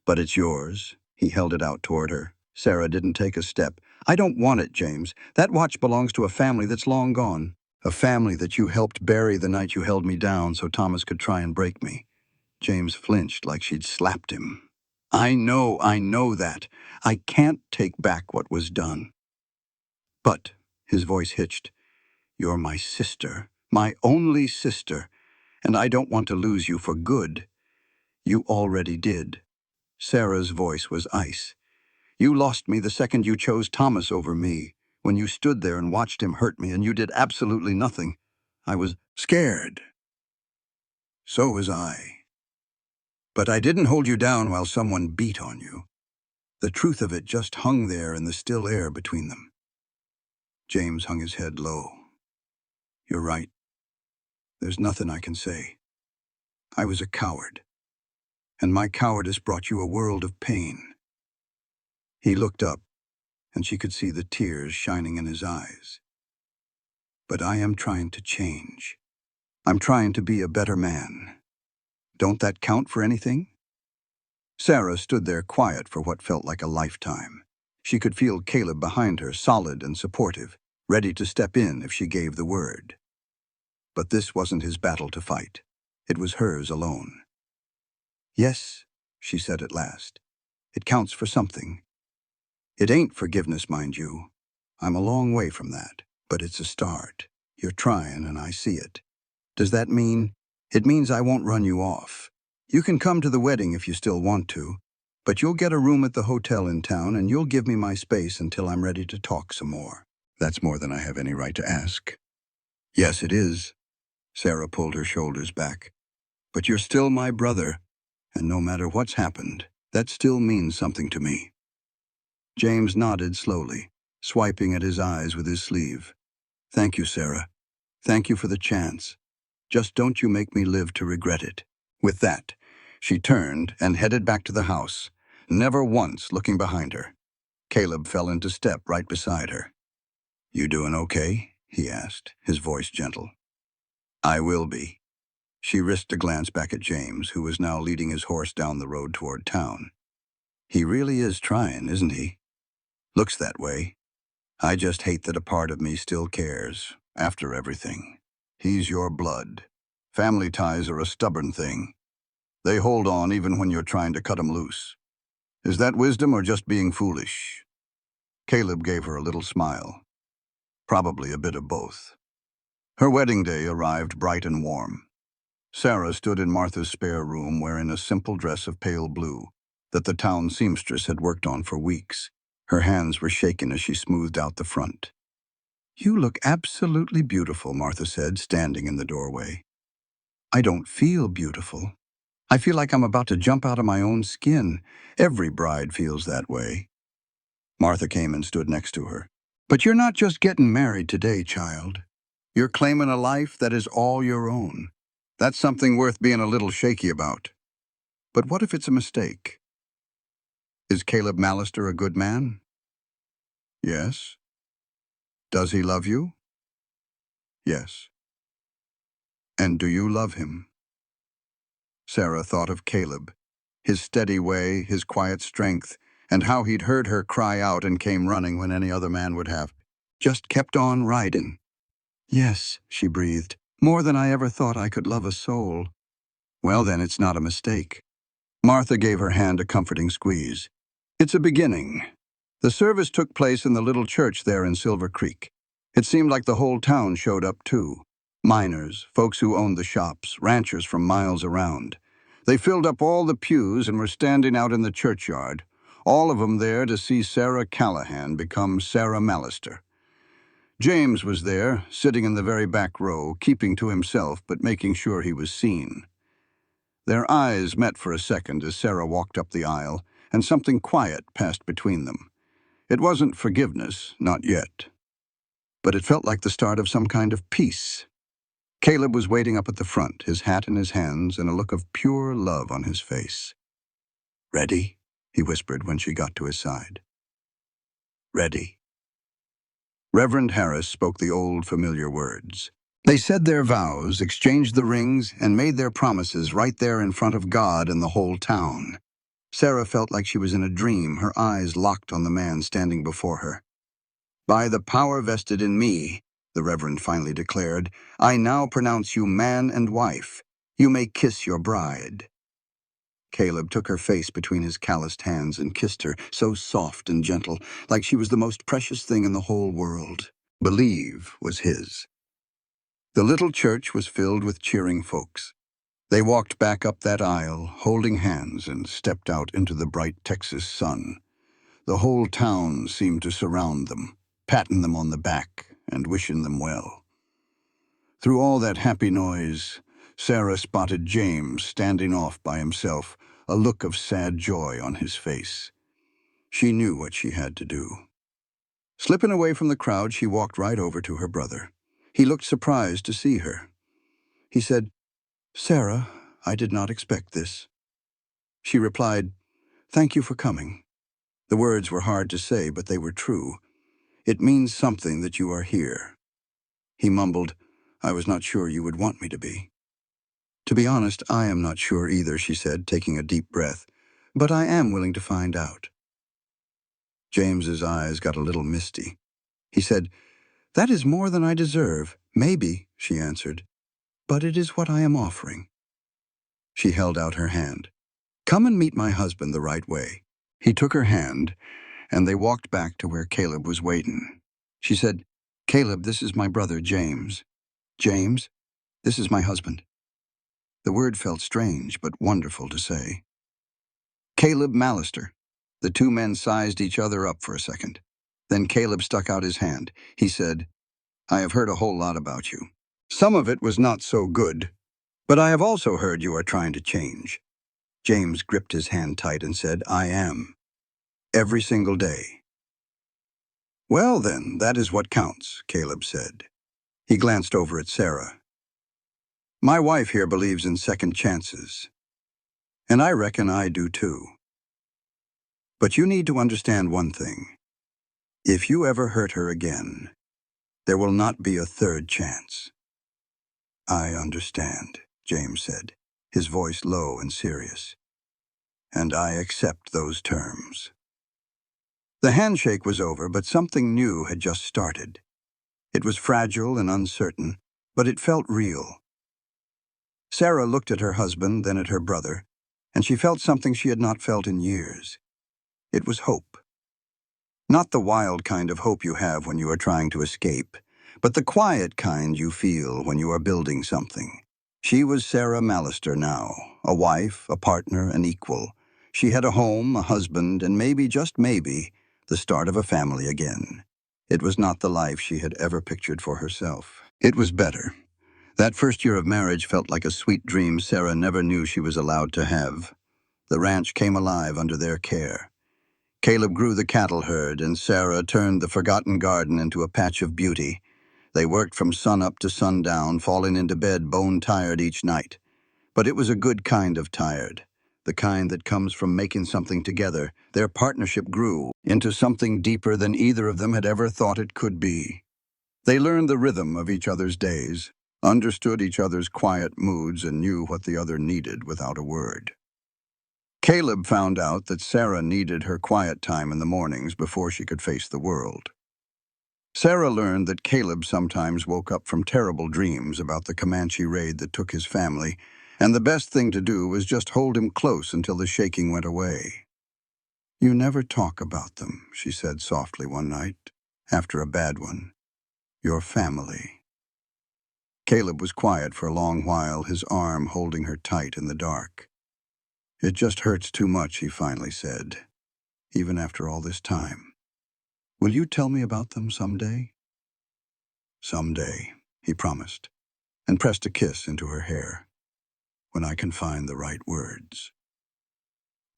But it's yours. He held it out toward her. Sarah didn't take a step. I don't want it, James. That watch belongs to a family that's long gone. A family that you helped bury the night you held me down so Thomas could try and break me. James flinched like she'd slapped him. I know that. I can't take back what was done. But, his voice hitched, you're my sister, my only sister, and I don't want to lose you for good. You already did. Sarah's voice was ice. You lost me the second you chose Thomas over me, when you stood there and watched him hurt me and you did absolutely nothing. I was scared. So was I. But I didn't hold you down while someone beat on you. The truth of it just hung there in the still air between them. James hung his head low. You're right. There's nothing I can say. I was a coward, and my cowardice brought you a world of pain." He looked up, and she could see the tears shining in his eyes. "But I am trying to change. I'm trying to be a better man. Don't that count for anything?" Sarah stood there quiet for what felt like a lifetime. She could feel Caleb behind her, solid and supportive, ready to step in if she gave the word. But this wasn't his battle to fight. It was hers alone. "Yes," she said at last. "It counts for something. It ain't forgiveness, mind you. I'm a long way from that. But it's a start. You're trying, and I see it. Does that mean? It means I won't run you off. You can come to the wedding if you still want to, but you'll get a room at the hotel in town and you'll give me my space until I'm ready to talk some more." "That's more than I have any right to ask." "Yes, it is." Sarah pulled her shoulders back. "But you're still my brother, and no matter what's happened, that still means something to me." James nodded slowly, swiping at his eyes with his sleeve. "Thank you, Sarah. Thank you for the chance. Just don't you make me live to regret it." With that, she turned and headed back to the house, never once looking behind her. Caleb fell into step right beside her. "You doing okay?" he asked, his voice gentle. "I will be." She risked a glance back at James, who was now leading his horse down the road toward town. "He really is trying, isn't he? Looks that way. I just hate that a part of me still cares, after everything. He's your blood. Family ties are a stubborn thing. They hold on even when you're trying to cut 'em loose. Is that wisdom or just being foolish?" Caleb gave her a little smile. "Probably a bit of both." Her wedding day arrived bright and warm. Sarah stood in Martha's spare room wearing a simple dress of pale blue that the town seamstress had worked on for weeks. Her hands were shaking as she smoothed out the front. "You look absolutely beautiful," Martha said, standing in the doorway. "I don't feel beautiful. I feel like I'm about to jump out of my own skin. Every bride feels that way." Martha came and stood next to her. "But you're not just getting married today, child. You're claiming a life that is all your own. That's something worth being a little shaky about. But what if it's a mistake? Is Caleb Mallister a good man? Yes. Does he love you? Yes. And do you love him?" Sarah thought of Caleb, his steady way, his quiet strength, and how he'd heard her cry out and came running when any other man would have. Just kept on riding. "Yes," she breathed, "more than I ever thought I could love a soul." "Well, then it's not a mistake." Martha gave her hand a comforting squeeze. "It's a beginning." The service took place in the little church there in Silver Creek. It seemed like the whole town showed up, too. Miners, folks who owned the shops, ranchers from miles around. They filled up all the pews and were standing out in the churchyard, all of them there to see Sarah Callahan become Sarah Mallister. James was there, sitting in the very back row, keeping to himself but making sure he was seen. Their eyes met for a second as Sarah walked up the aisle, and something quiet passed between them. It wasn't forgiveness, not yet. But it felt like the start of some kind of peace. Caleb was waiting up at the front, his hat in his hands and a look of pure love on his face. "Ready?" he whispered when she got to his side. "Ready." Reverend Harris spoke the old familiar words. They said their vows, exchanged the rings, and made their promises right there in front of God and the whole town. Sarah felt like she was in a dream, her eyes locked on the man standing before her. "By the power vested in me," the Reverend finally declared, "I now pronounce you man and wife. You may kiss your bride." Caleb took her face between his calloused hands and kissed her, so soft and gentle, like she was the most precious thing in the whole world. Believe was his. The little church was filled with cheering folks. They walked back up that aisle, holding hands, and stepped out into the bright Texas sun. The whole town seemed to surround them, patting them on the back and wishing them well. Through all that happy noise, Sarah spotted James standing off by himself, a look of sad joy on his face. She knew what she had to do. Slipping away from the crowd, she walked right over to her brother. He looked surprised to see her. He said, "Sarah, I did not expect this." She replied, "Thank you for coming." The words were hard to say, but they were true. "It means something that you are here." He mumbled, "I was not sure you would want me to be." "To be honest, I am not sure either," she said, taking a deep breath. "But I am willing to find out." James's eyes got a little misty. He said, "That is more than I deserve." "Maybe," she answered, "but it is what I am offering." She held out her hand. "Come and meet my husband the right way." He took her hand, and they walked back to where Caleb was waiting. She said, "Caleb, this is my brother, James." "James, this is my husband." The word felt strange, but wonderful to say. "Caleb Mallister." The two men sized each other up for a second. Then Caleb stuck out his hand. He said, "I have heard a whole lot about you. Some of it was not so good, but I have also heard you are trying to change." James gripped his hand tight and said, "I am. Every single day." "Well then, that is what counts," Caleb said. He glanced over at Sarah. "My wife here believes in second chances, and I reckon I do too. But you need to understand one thing. If you ever hurt her again, there will not be a third chance." "I understand," James said, his voice low and serious. "And I accept those terms." The handshake was over, but something new had just started. It was fragile and uncertain, but it felt real. Sarah looked at her husband, then at her brother, and she felt something she had not felt in years. It was hope. Not the wild kind of hope you have when you are trying to escape, but the quiet kind you feel when you are building something. She was Sarah Mallister now, a wife, a partner, an equal. She had a home, a husband, and maybe, just maybe, the start of a family again. It was not the life she had ever pictured for herself. It was better. That first year of marriage felt like a sweet dream Sarah never knew she was allowed to have. The ranch came alive under their care. Caleb grew the cattle herd, and Sarah turned the forgotten garden into a patch of beauty. They worked from sunup to sundown, falling into bed bone-tired each night. But it was a good kind of tired, the kind that comes from making something together. Their partnership grew into something deeper than either of them had ever thought it could be. They learned the rhythm of each other's days, understood each other's quiet moods, and knew what the other needed without a word. Caleb found out that Sarah needed her quiet time in the mornings before she could face the world. Sarah learned that Caleb sometimes woke up from terrible dreams about the Comanche raid that took his family, and the best thing to do was just hold him close until the shaking went away. "You never talk about them," she said softly one night, after a bad one. "Your family." Caleb was quiet for a long while, his arm holding her tight in the dark. "It just hurts too much," he finally said, "even after all this time. Will you tell me about them someday?" "Someday," he promised, and pressed a kiss into her hair. "When I can find the right words."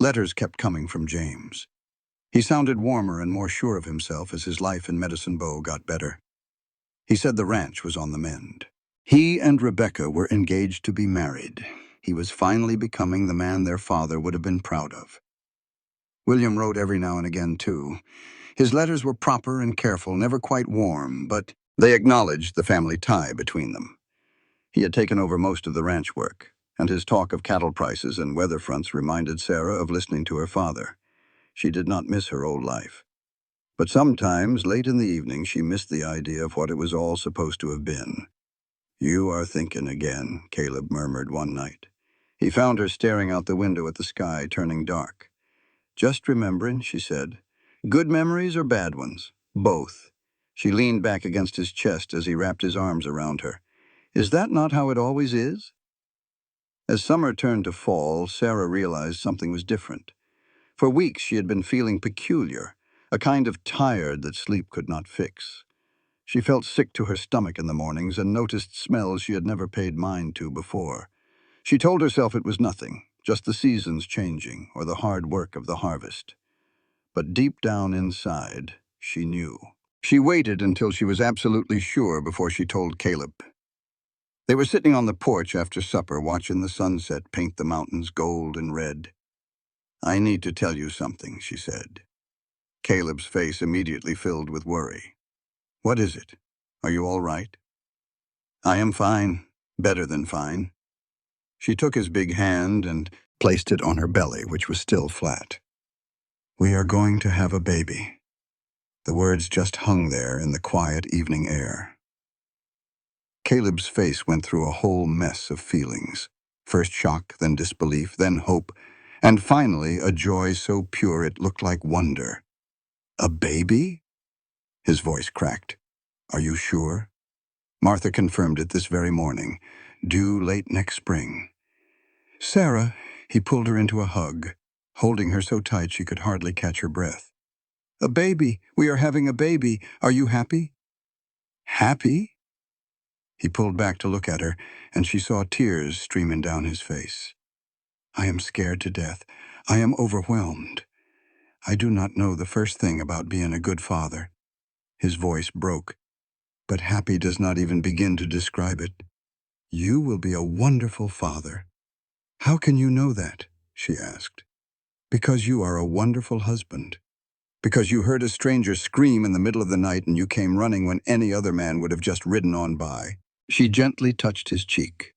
Letters kept coming from James. He sounded warmer and more sure of himself as his life in Medicine Bow got better. He said the ranch was on the mend. He and Rebecca were engaged to be married. He was finally becoming the man their father would have been proud of. William wrote every now and again, too. His letters were proper and careful, never quite warm, but they acknowledged the family tie between them. He had taken over most of the ranch work, and his talk of cattle prices and weather fronts reminded Sarah of listening to her father. She did not miss her old life. But sometimes, late in the evening, she missed the idea of what it was all supposed to have been. "You are thinking again," Caleb murmured one night. He found her staring out the window at the sky turning dark. "Just remembering," she said. "Good memories or bad ones?" "Both." She leaned back against his chest as he wrapped his arms around her. "Is that not how it always is?" As summer turned to fall, Sarah realized something was different. For weeks she had been feeling peculiar, a kind of tired that sleep could not fix. She felt sick to her stomach in the mornings and noticed smells she had never paid mind to before. She told herself it was nothing, just the seasons changing or the hard work of the harvest. But deep down inside, she knew. She waited until she was absolutely sure before she told Caleb. They were sitting on the porch after supper, watching the sunset paint the mountains gold and red. "I need to tell you something," she said. Caleb's face immediately filled with worry. "What is it? Are you all right?" "I am fine. Better than fine." She took his big hand and placed it on her belly, which was still flat. "We are going to have a baby." The words just hung there in the quiet evening air. Caleb's face went through a whole mess of feelings. First shock, then disbelief, then hope, and finally a joy so pure it looked like wonder. "A baby?" His voice cracked. "Are you sure?" Martha confirmed it this very morning. "Due late next spring." "Sarah," he pulled her into a hug, holding her so tight she could hardly catch her breath. "A baby. We are having a baby. Are you happy?" "Happy?" He pulled back to look at her, and she saw tears streaming down his face. "I am scared to death. I am overwhelmed. I do not know the first thing about being a good father." His voice broke, but happy does not even begin to describe it. "You will be a wonderful father." "How can you know that?" she asked. "Because you are a wonderful husband. Because you heard a stranger scream in the middle of the night and you came running when any other man would have just ridden on by." She gently touched his cheek.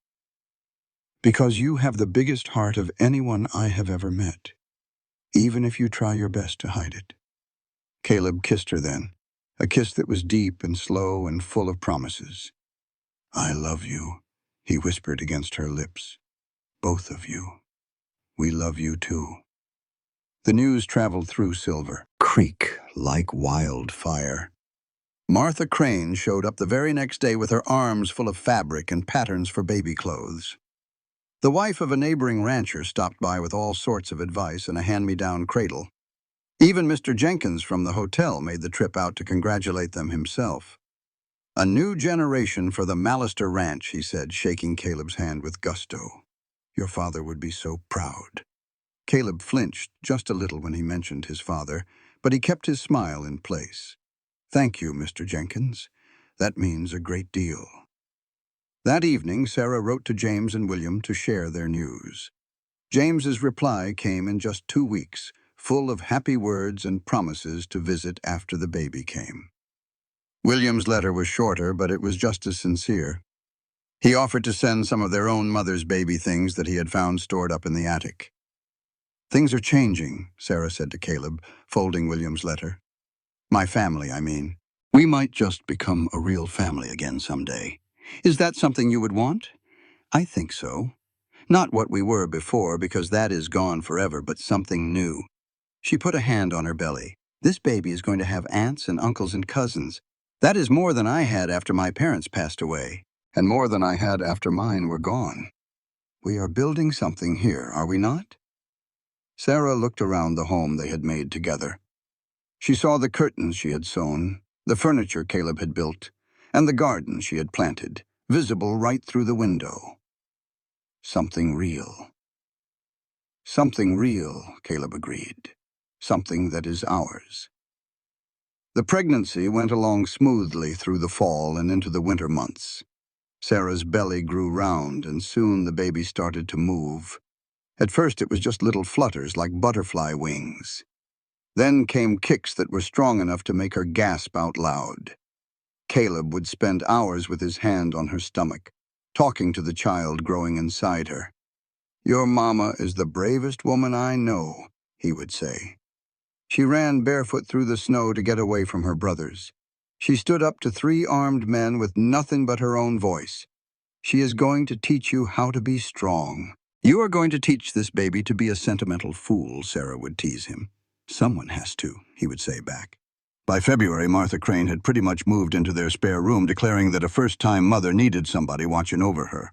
"Because you have the biggest heart of anyone I have ever met, even if you try your best to hide it." Caleb kissed her then, a kiss that was deep and slow and full of promises. "I love you," he whispered against her lips. "Both of you. We love you too." The news traveled through Silver Creek like wildfire. Martha Crane showed up the very next day with her arms full of fabric and patterns for baby clothes. The wife of a neighboring rancher stopped by with all sorts of advice and a hand-me-down cradle. Even Mr. Jenkins from the hotel made the trip out to congratulate them himself. "A new generation for the Mallister Ranch," he said, shaking Caleb's hand with gusto. "Your father would be so proud." Caleb flinched just a little when he mentioned his father, but he kept his smile in place. "Thank you, Mr. Jenkins. That means a great deal." That evening, Sarah wrote to James and William to share their news. James's reply came in just 2 weeks, full of happy words and promises to visit after the baby came. William's letter was shorter, but it was just as sincere. He offered to send some of their own mother's baby things that he had found stored up in the attic. "Things are changing," Sarah said to Caleb, folding William's letter. "My family, I mean. We might just become a real family again someday. Is that something you would want?" "I think so. Not what we were before, because that is gone forever, but something new." She put a hand on her belly. "This baby is going to have aunts and uncles and cousins. That is more than I had after my parents passed away, and more than I had after mine were gone. We are building something here, are we not?" Sarah looked around the home they had made together. She saw the curtains she had sewn, the furniture Caleb had built, and the garden she had planted, visible right through the window. "Something real." "Something real," Caleb agreed. "Something that is ours." The pregnancy went along smoothly through the fall and into the winter months. Sarah's belly grew round, and soon the baby started to move. At first it was just little flutters like butterfly wings. Then came kicks that were strong enough to make her gasp out loud. Caleb would spend hours with his hand on her stomach, talking to the child growing inside her. "Your mama is the bravest woman I know," he would say. She ran barefoot through the snow to get away from her brothers. She stood up to 3 armed men with nothing but her own voice. "She is going to teach you how to be strong." "You are going to teach this baby to be a sentimental fool," Sarah would tease him. "Someone has to," he would say back. By February, Martha Crane had pretty much moved into their spare room, declaring that a first-time mother needed somebody watching over her.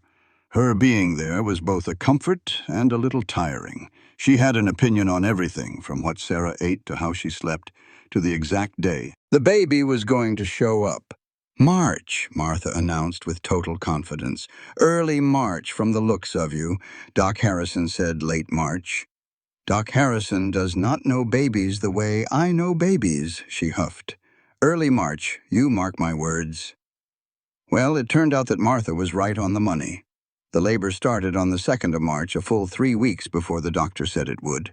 Her being there was both a comfort and a little tiring. She had an opinion on everything, from what Sarah ate to how she slept, to the exact day the baby was going to show up. "March," Martha announced with total confidence. "Early March, from the looks of you." Doc Harrison said late March. "Doc Harrison does not know babies the way I know babies," she huffed. Early March, you mark my words. Well, it turned out that Martha was right on the money. The labor started on the 2nd of March, a full 3 weeks before the doctor said it would.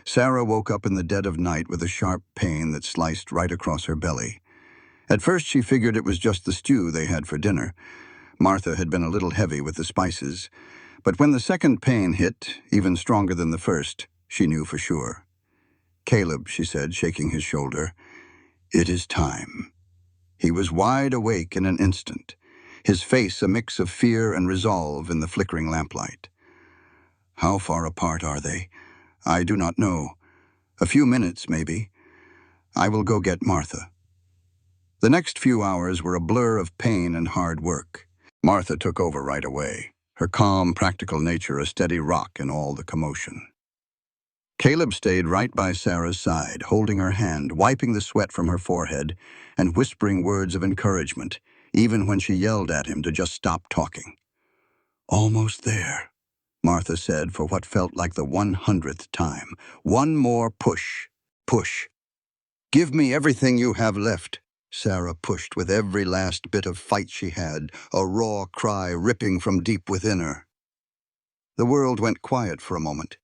Sarah woke up in the dead of night with a sharp pain that sliced right across her belly. At first she figured it was just the stew they had for dinner. Martha had been a little heavy with the spices, but when the second pain hit, even stronger than the first, she knew for sure. "Caleb," she said, shaking his shoulder, "it is time." He was wide awake in an instant, his face a mix of fear and resolve in the flickering lamplight. "How far apart are they? I do not know. A few minutes, maybe. I will go get Martha." The next few hours were a blur of pain and hard work. Martha took over right away, her calm, practical nature a steady rock in all the commotion. Caleb stayed right by Sarah's side, holding her hand, wiping the sweat from her forehead, and whispering words of encouragement, even when she yelled at him to just stop talking. "Almost there," Martha said for what felt like the 100th time. "One more push. Push. Give me everything you have left." Sarah pushed with every last bit of fight she had, a raw cry ripping from deep within her. The world went quiet for a moment,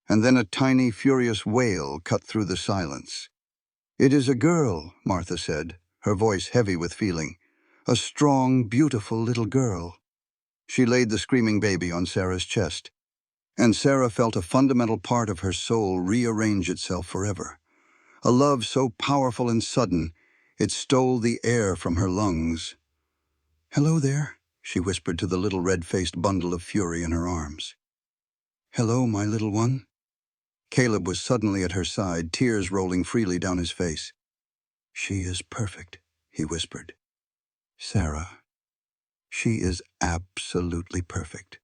and then a tiny, furious wail cut through the silence. "It is a girl," Martha said, her voice heavy with feeling. "A strong, beautiful little girl." She laid the screaming baby on Sarah's chest, and Sarah felt a fundamental part of her soul rearrange itself forever. A love so powerful and sudden, it stole the air from her lungs. "Hello there," she whispered to the little red-faced bundle of fury in her arms. "Hello, my little one." Caleb was suddenly at her side, tears rolling freely down his face. "She is perfect," he whispered. "Sarah, she is absolutely perfect.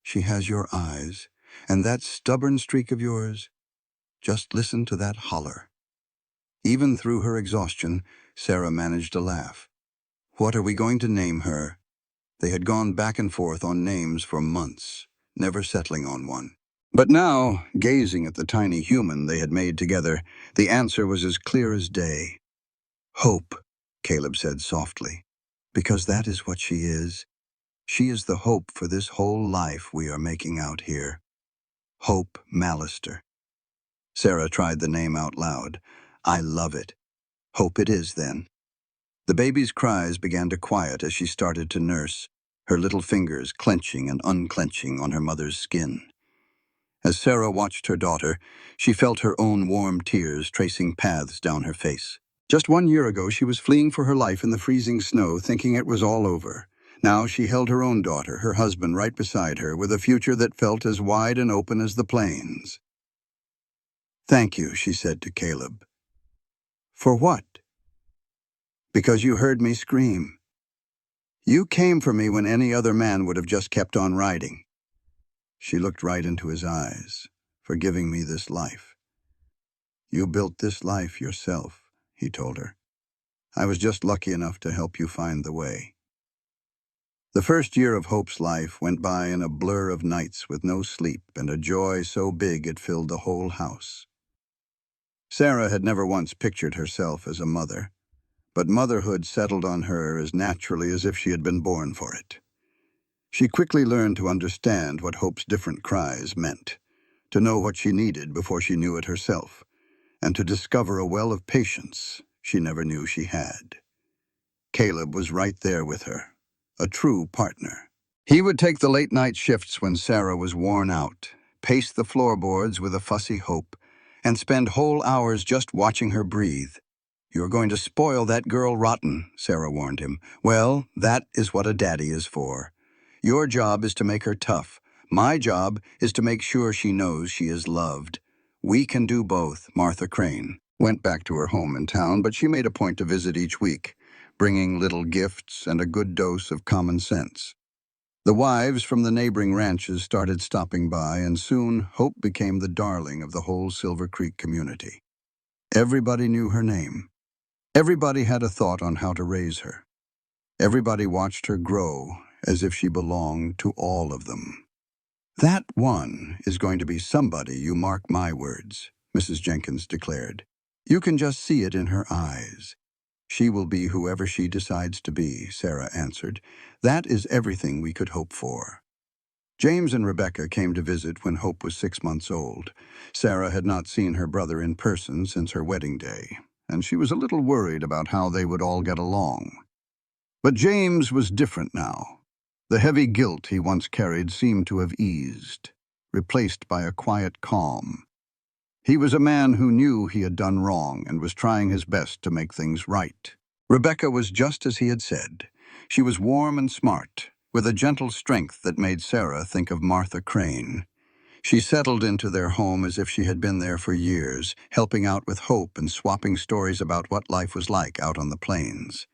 She has your eyes, and that stubborn streak of yours. Just listen to that holler." Even through her exhaustion, Sarah managed to laugh. "What are we going to name her?" They had gone back and forth on names for months, never settling on one. But now, gazing at the tiny human they had made together, the answer was as clear as day. "Hope," Caleb said softly, "because that is what she is. She is the hope for this whole life we are making out here. Hope Mallister." Sarah tried the name out loud. "I love it. Hope it is, then." The baby's cries began to quiet as she started to nurse, her little fingers clenching and unclenching on her mother's skin. As Sarah watched her daughter, she felt her own warm tears tracing paths down her face. Just 1 year ago, she was fleeing for her life in the freezing snow, thinking it was all over. Now she held her own daughter, her husband, right beside her, with a future that felt as wide and open as the plains. "Thank you," she said to Caleb. "For what?" "Because you heard me scream. You came for me when any other man would have just kept on riding." She looked right into his eyes. "For giving me this life." "You built this life yourself," he told her. "I was just lucky enough to help you find the way." The first year of Hope's life went by in a blur of nights with no sleep and a joy so big it filled the whole house. Sarah had never once pictured herself as a mother, but motherhood settled on her as naturally as if she had been born for it. She quickly learned to understand what Hope's different cries meant, to know what she needed before she knew it herself, and to discover a well of patience she never knew she had. Caleb was right there with her, a true partner. He would take the late-night shifts when Sarah was worn out, pace the floorboards with a fussy Hope, and spend whole hours just watching her breathe. "You're going to spoil that girl rotten," Sarah warned him. "Well, that is what a daddy is for. Your job is to make her tough. My job is to make sure she knows she is loved. We can do both." Martha Crane went back to her home in town, but she made a point to visit each week, bringing little gifts and a good dose of common sense. The wives from the neighboring ranches started stopping by, and soon Hope became the darling of the whole Silver Creek community. Everybody knew her name. Everybody had a thought on how to raise her. Everybody watched her grow as if she belonged to all of them. "That one is going to be somebody, you mark my words," Mrs. Jenkins declared. "You can just see it in her eyes. She will be whoever she decides to be, Sarah answered. That is everything we could hope for. James and Rebecca came to visit when Hope was 6 months old. Sarah had not seen her brother in person since her wedding day, and she was a little worried about how they would all get along. But James was different now. The heavy guilt he once carried seemed to have eased, replaced by a quiet calm. He was a man who knew he had done wrong and was trying his best to make things right. Rebecca was just as he had said. She was warm and smart, with a gentle strength that made Sarah think of Martha Crane. She settled into their home as if she had been there for years, helping out with Hope and swapping stories about what life was like out on the plains.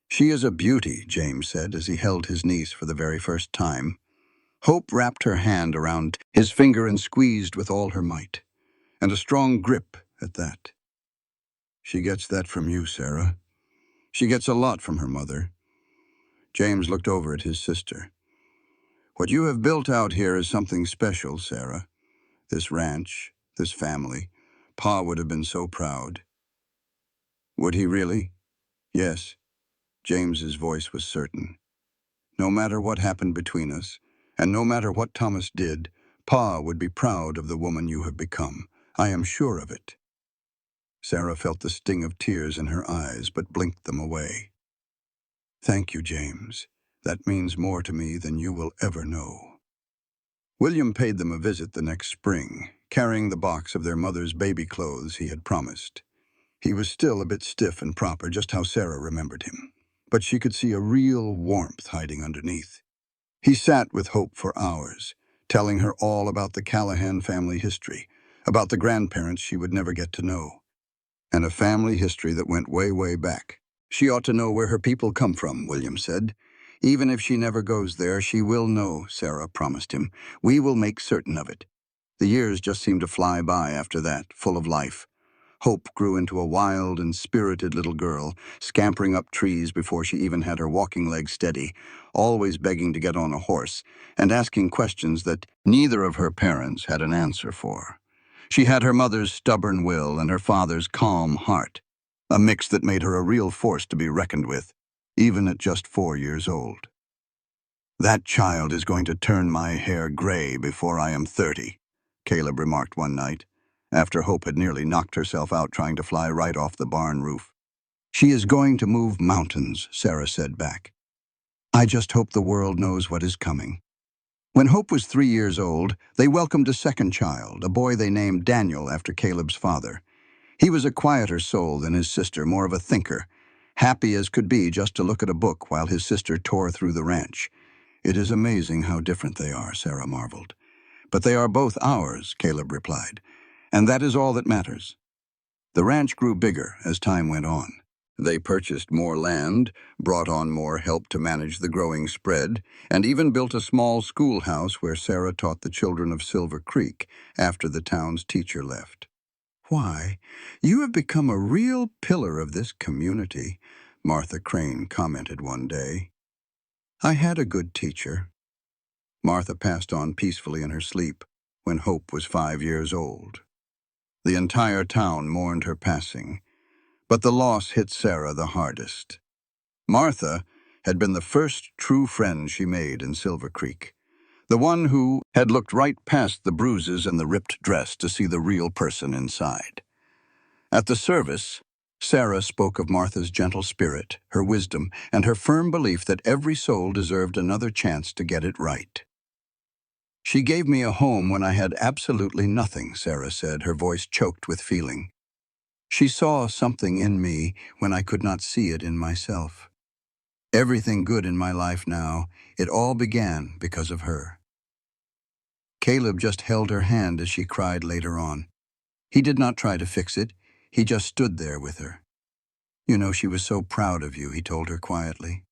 She is a beauty, James said as he held his niece for the very first time. Hope wrapped her hand around his finger and squeezed with all her might, and a strong grip at that. She gets that from you, Sarah. She gets a lot from her mother. James looked over at his sister. What you have built out here is something special, Sarah. This ranch, this family. Pa would have been so proud. Would he really? Yes. James's voice was certain. No matter what happened between us, and no matter what Thomas did, Pa would be proud of the woman you have become. I am sure of it. Sarah felt the sting of tears in her eyes, but blinked them away. Thank you, James. That means more to me than you will ever know. William paid them a visit the next spring, carrying the box of their mother's baby clothes he had promised. He was still a bit stiff and proper, just how Sarah remembered him, but she could see a real warmth hiding underneath. He sat with Hope for hours, telling her all about the Callahan family history, about the grandparents she would never get to know, and a family history that went way, way back. She ought to know where her people come from, William said. Even if she never goes there, she will know, Sarah promised him. We will make certain of it. The years just seemed to fly by after that, full of life. Hope grew into a wild and spirited little girl, scampering up trees before she even had her walking legs steady, always begging to get on a horse, and asking questions that neither of her parents had an answer for. She had her mother's stubborn will and her father's calm heart, a mix that made her a real force to be reckoned with, even at just 4 years old. That child is going to turn my hair gray before I am 30, Caleb remarked one night, after Hope had nearly knocked herself out trying to fly right off the barn roof. She is going to move mountains, Sarah said back. I just hope the world knows what is coming. When Hope was 3 years old, they welcomed a second child, a boy they named Daniel after Caleb's father. He was a quieter soul than his sister, more of a thinker, happy as could be just to look at a book while his sister tore through the ranch. It is amazing how different they are, Sarah marveled. But they are both ours, Caleb replied, and that is all that matters. The ranch grew bigger as time went on. They purchased more land, brought on more help to manage the growing spread, and even built a small schoolhouse where Sarah taught the children of Silver Creek after the town's teacher left. Why, you have become a real pillar of this community, Martha Crane commented one day. I had a good teacher. Martha passed on peacefully in her sleep when Hope was 5 years old. The entire town mourned her passing, but the loss hit Sarah the hardest. Martha had been the first true friend she made in Silver Creek, the one who had looked right past the bruises and the ripped dress to see the real person inside. At the service, Sarah spoke of Martha's gentle spirit, her wisdom, and her firm belief that every soul deserved another chance to get it right. She gave me a home when I had absolutely nothing, Sarah said, her voice choked with feeling. She saw something in me when I could not see it in myself. Everything good in my life now, it all began because of her. Caleb just held her hand as she cried later on. He did not try to fix it. He just stood there with her. You know, she was so proud of you, he told her quietly.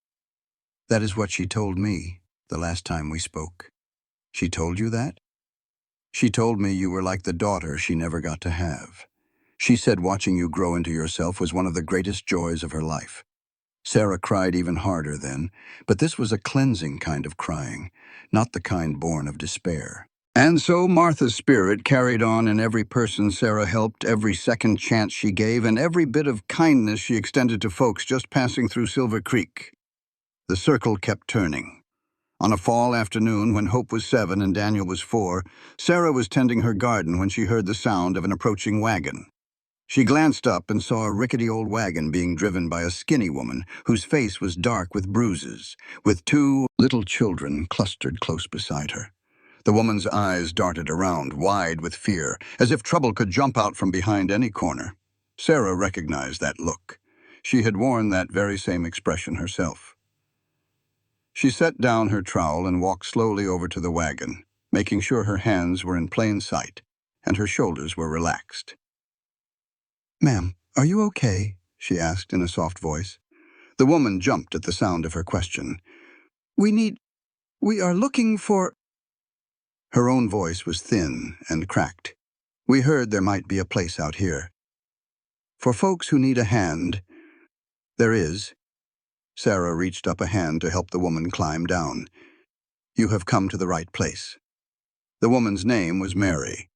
That is what she told me the last time we spoke. She told you that? She told me you were like the daughter she never got to have. She said watching you grow into yourself was one of the greatest joys of her life. Sarah cried even harder then, but this was a cleansing kind of crying, not the kind born of despair. And so Martha's spirit carried on in every person Sarah helped, every second chance she gave, and every bit of kindness she extended to folks just passing through Silver Creek. The circle kept turning. On a fall afternoon, when Hope was 7 and Daniel was 4, Sarah was tending her garden when she heard the sound of an approaching wagon. She glanced up and saw a rickety old wagon being driven by a skinny woman whose face was dark with bruises, with 2 little children clustered close beside her. The woman's eyes darted around, wide with fear, as if trouble could jump out from behind any corner. Sarah recognized that look. She had worn that very same expression herself. She set down her trowel and walked slowly over to the wagon, making sure her hands were in plain sight and her shoulders were relaxed. "Ma'am, are you okay?" she asked in a soft voice. The woman jumped at the sound of her question. We are looking for—" Her own voice was thin and cracked. "We heard there might be a place out here. For folks who need a hand, there is." Sarah reached up a hand to help the woman climb down. "You have come to the right place." The woman's name was Mary,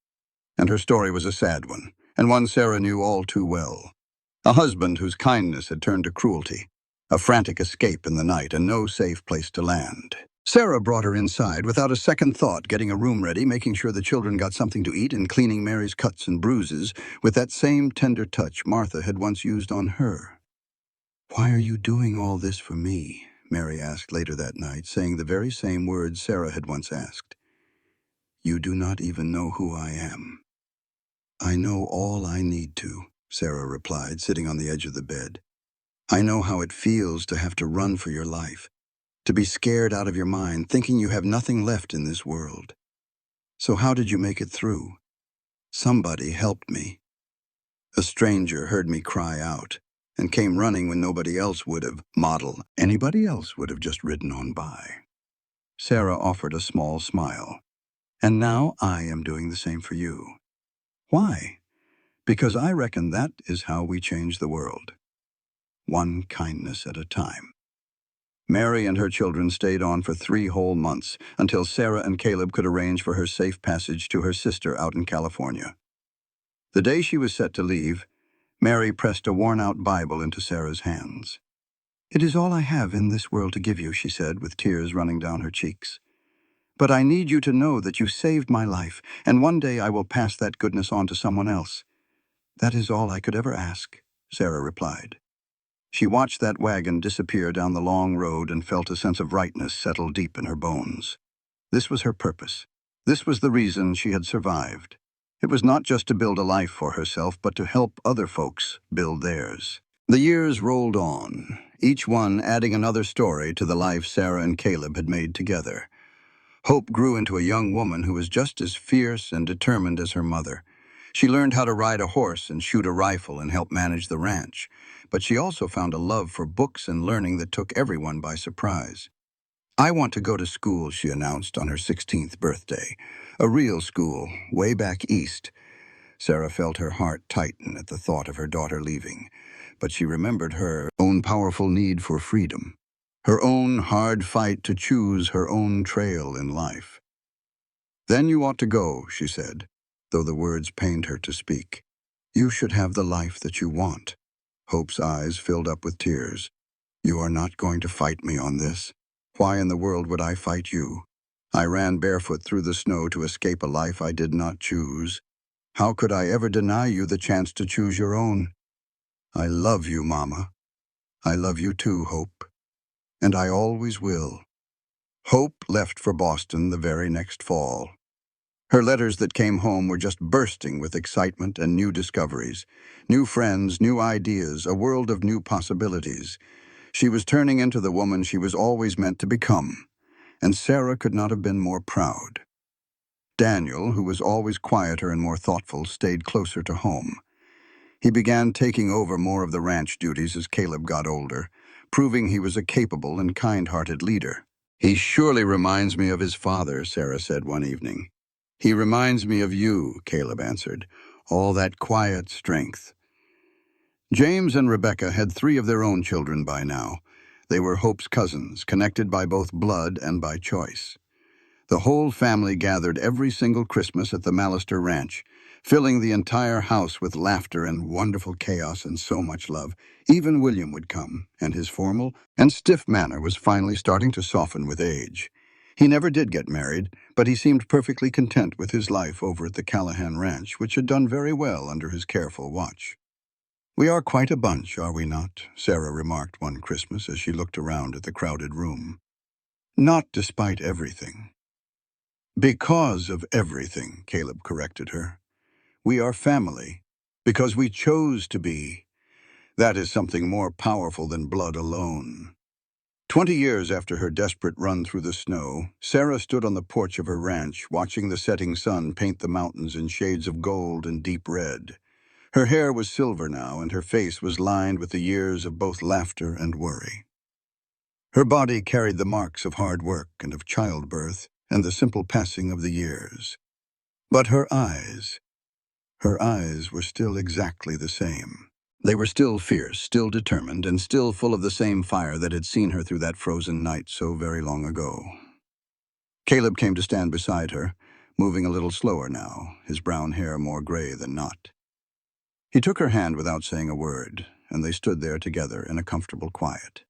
and her story was a sad one, and one Sarah knew all too well. A husband whose kindness had turned to cruelty, a frantic escape in the night, and no safe place to land. Sarah brought her inside without a second thought, getting a room ready, making sure the children got something to eat, and cleaning Mary's cuts and bruises with that same tender touch Martha had once used on her. "Why are you doing all this for me?" Mary asked later that night, saying the very same words Sarah had once asked. "You do not even know who I am." "I know all I need to," Sarah replied, sitting on the edge of the bed. "I know how it feels to have to run for your life, to be scared out of your mind, thinking you have nothing left in this world. So how did you make it through?" "Somebody helped me. A stranger heard me cry out and came running when nobody else would have. Anybody else would have just ridden on by." Sarah offered a small smile. "And now I am doing the same for you." "Why?" "Because I reckon that is how we change the world. One kindness at a time." Mary and her children stayed on for 3 whole months, until Sarah and Caleb could arrange for her safe passage to her sister out in California. The day she was set to leave, Mary pressed a worn-out Bible into Sarah's hands. "It is all I have in this world to give you," she said, with tears running down her cheeks. "But I need you to know that you saved my life, and one day I will pass that goodness on to someone else." "That is all I could ever ask," Sarah replied. She watched that wagon disappear down the long road and felt a sense of rightness settle deep in her bones. This was her purpose. This was the reason she had survived. It was not just to build a life for herself, but to help other folks build theirs. The years rolled on, each one adding another story to the life Sarah and Caleb had made together. Hope grew into a young woman who was just as fierce and determined as her mother. She learned how to ride a horse and shoot a rifle and help manage the ranch. But she also found a love for books and learning that took everyone by surprise. "I want to go to school," she announced on her 16th birthday. "A real school, way back east." Sarah felt her heart tighten at the thought of her daughter leaving, but she remembered her own powerful need for freedom, her own hard fight to choose her own trail in life. "Then you ought to go," she said, though the words pained her to speak. "You should have the life that you want." Hope's eyes filled up with tears. "You are not going to fight me on this. Why in the world would I fight you? I ran barefoot through the snow to escape a life I did not choose. How could I ever deny you the chance to choose your own? I love you, Mama. I love you too, Hope. And I always will." Hope left for Boston the very next fall. Her letters that came home were just bursting with excitement and new discoveries. New friends, new ideas, a world of new possibilities. She was turning into the woman she was always meant to become, and Sarah could not have been more proud. Daniel, who was always quieter and more thoughtful, stayed closer to home. He began taking over more of the ranch duties as Caleb got older, proving he was a capable and kind-hearted leader. "He surely reminds me of his father," Sarah said one evening. "He reminds me of you," Caleb answered. "All that quiet strength." James and Rebecca had 3 of their own children by now. They were Hope's cousins, connected by both blood and by choice. The whole family gathered every single Christmas at the Mallister Ranch, filling the entire house with laughter and wonderful chaos and so much love. Even William would come, and his formal and stiff manner was finally starting to soften with age. He never did get married, but he seemed perfectly content with his life over at the Callahan Ranch, which had done very well under his careful watch. "We are quite a bunch, are we not?" Sarah remarked one Christmas as she looked around at the crowded room. "Not despite everything." "Because of everything," Caleb corrected her. "We are family, because we chose to be. That is something more powerful than blood alone." 20 years after her desperate run through the snow, Sarah stood on the porch of her ranch, watching the setting sun paint the mountains in shades of gold and deep red. Her hair was silver now, and her face was lined with the years of both laughter and worry. Her body carried the marks of hard work and of childbirth and the simple passing of the years. But her eyes were still exactly the same. They were still fierce, still determined, and still full of the same fire that had seen her through that frozen night so very long ago. Caleb came to stand beside her, moving a little slower now, his brown hair more gray than not. He took her hand without saying a word, and they stood there together in a comfortable quiet.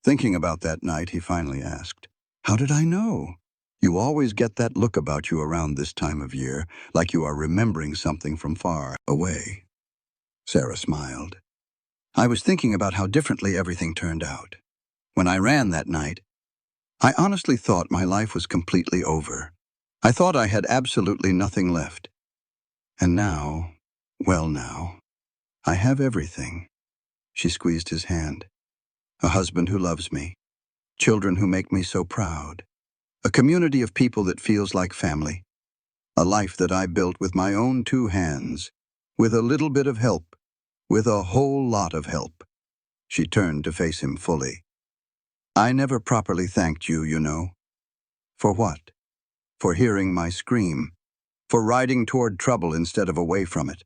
Thinking about that night, he finally asked, "How did I know? You always get that look about you around this time of year, like you are remembering something from far away." Sarah smiled. "I was thinking about how differently everything turned out. When I ran that night, I honestly thought my life was completely over. I thought I had absolutely nothing left. And now, well now, I have everything." She squeezed his hand. "A husband who loves me, children who make me so proud, a community of people that feels like family, a life that I built with my own 2 hands, with a little bit of help, with a whole lot of help." She turned to face him fully. "I never properly thanked you, you know." "For what?" "For hearing my scream, for riding toward trouble instead of away from it,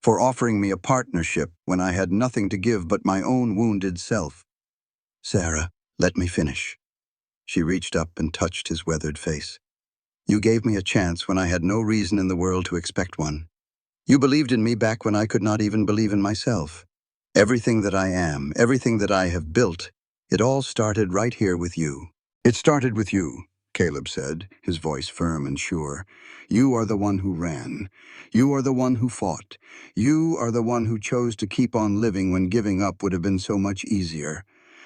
for offering me a partnership when I had nothing to give but my own wounded self." "Sarah, let me finish." She reached up and touched his weathered face. "You gave me a chance when I had no reason in the world to expect one. You believed in me back when I could not even believe in myself. Everything that I am, everything that I have built, it all started right here with you." "It started with you," Caleb said, his voice firm and sure. "You are the one who ran. You are the one who fought. You are the one who chose to keep on living when giving up would have been so much easier.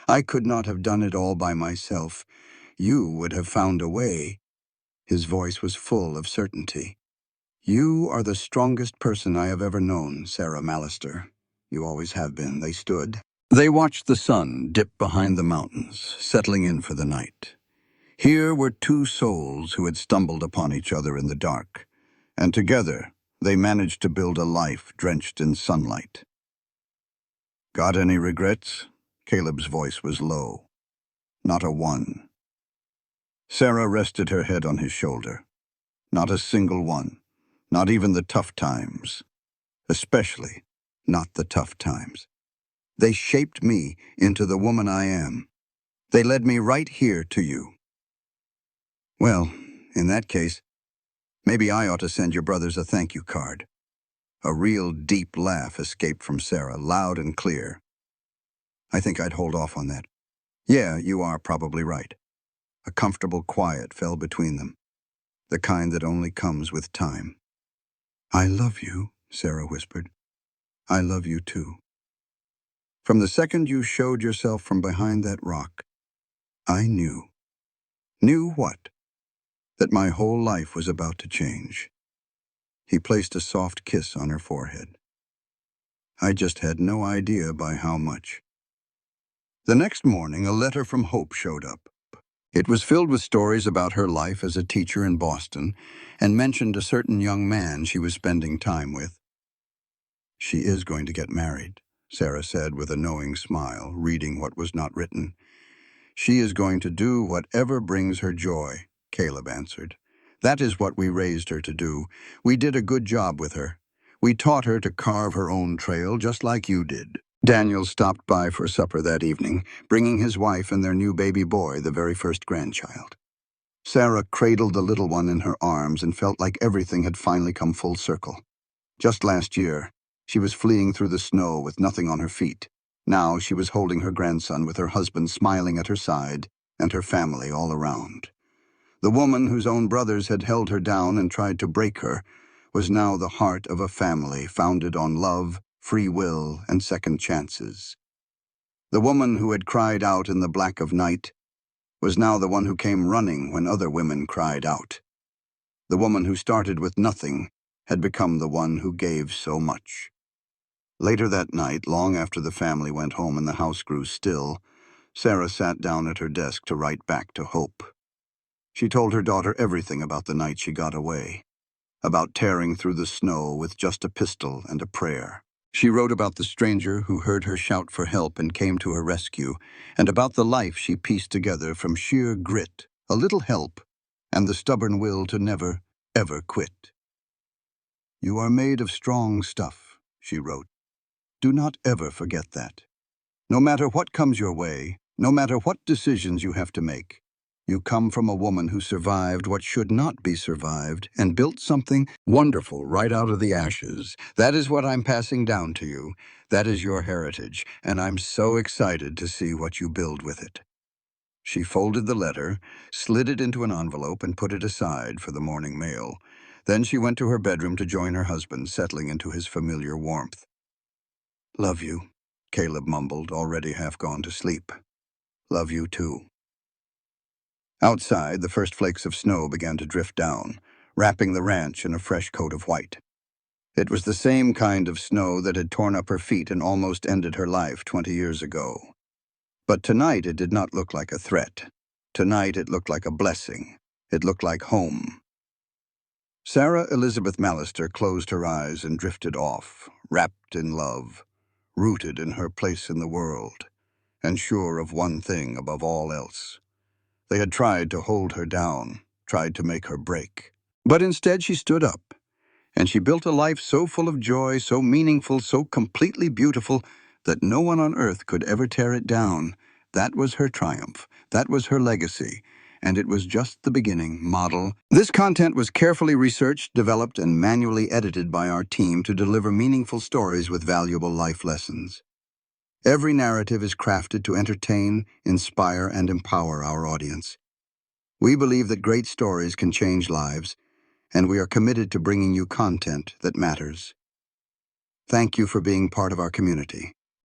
I could not have done it all by myself. You would have found a way." His voice was full of certainty. "You are the strongest person I have ever known, Sarah Mallister. You always have been." They stood. They watched the sun dip behind the mountains, settling in for the night. Here were 2 souls who had stumbled upon each other in the dark, and together they managed to build a life drenched in sunlight. "Got any regrets?" Caleb's voice was low. "Not a one." Sarah rested her head on his shoulder. "Not a single one. Not even the tough times. Especially not the tough times. They shaped me into the woman I am. They led me right here to you." "Well, in that case, maybe I ought to send your brothers a thank you card." A real deep laugh escaped from Sarah, loud and clear. "I think I'd hold off on that. Yeah, you are probably right." A comfortable quiet fell between them, the kind that only comes with time. "I love you," Sarah whispered. "I love you too. From the second you showed yourself from behind that rock, I knew." "Knew what?" "That my whole life was about to change." He placed a soft kiss on her forehead. "I just had no idea by how much." The next morning, a letter from Hope showed up. It was filled with stories about her life as a teacher in Boston and mentioned a certain young man she was spending time with. "She is going to get married," Sarah said with a knowing smile, reading what was not written. "She is going to do whatever brings her joy," Caleb answered. "That is what we raised her to do. We did a good job with her. We taught her to carve her own trail, just like you did." Daniel stopped by for supper that evening, bringing his wife and their new baby boy, the very first grandchild. Sarah cradled the little one in her arms and felt like everything had finally come full circle. Just last year, she was fleeing through the snow with nothing on her feet. Now she was holding her grandson with her husband smiling at her side and her family all around. The woman whose own brothers had held her down and tried to break her was now the heart of a family founded on love, free will, and second chances. The woman who had cried out in the black of night was now the one who came running when other women cried out. The woman who started with nothing had become the one who gave so much. Later that night, long after the family went home and the house grew still, Sarah sat down at her desk to write back to Hope. She told her daughter everything about the night she got away, about tearing through the snow with just a pistol and a prayer. She wrote about the stranger who heard her shout for help and came to her rescue, and about the life she pieced together from sheer grit, a little help, and the stubborn will to never, ever quit. "You are made of strong stuff," she wrote. "Do not ever forget that. No matter what comes your way, no matter what decisions you have to make, you come from a woman who survived what should not be survived and built something wonderful right out of the ashes. That is what I'm passing down to you. That is your heritage, and I'm so excited to see what you build with it." She folded the letter, slid it into an envelope, and put it aside for the morning mail. Then she went to her bedroom to join her husband, settling into his familiar warmth. "Love you," Caleb mumbled, already half gone to sleep. "Love you too." Outside, the first flakes of snow began to drift down, wrapping the ranch in a fresh coat of white. It was the same kind of snow that had torn up her feet and almost ended her life 20 years ago. But tonight it did not look like a threat. Tonight it looked like a blessing. It looked like home. Sarah Elizabeth Mallister closed her eyes and drifted off, wrapped in love, rooted in her place in the world, and sure of one thing above all else. They had tried to hold her down, tried to make her break. But instead she stood up, and she built a life so full of joy, so meaningful, so completely beautiful, that no one on earth could ever tear it down. That was her triumph. That was her legacy. And it was just the beginning. Model. This content was carefully researched, developed, and manually edited by our team to deliver meaningful stories with valuable life lessons. Every narrative is crafted to entertain, inspire, and empower our audience. We believe that great stories can change lives, and we are committed to bringing you content that matters. Thank you for being part of our community.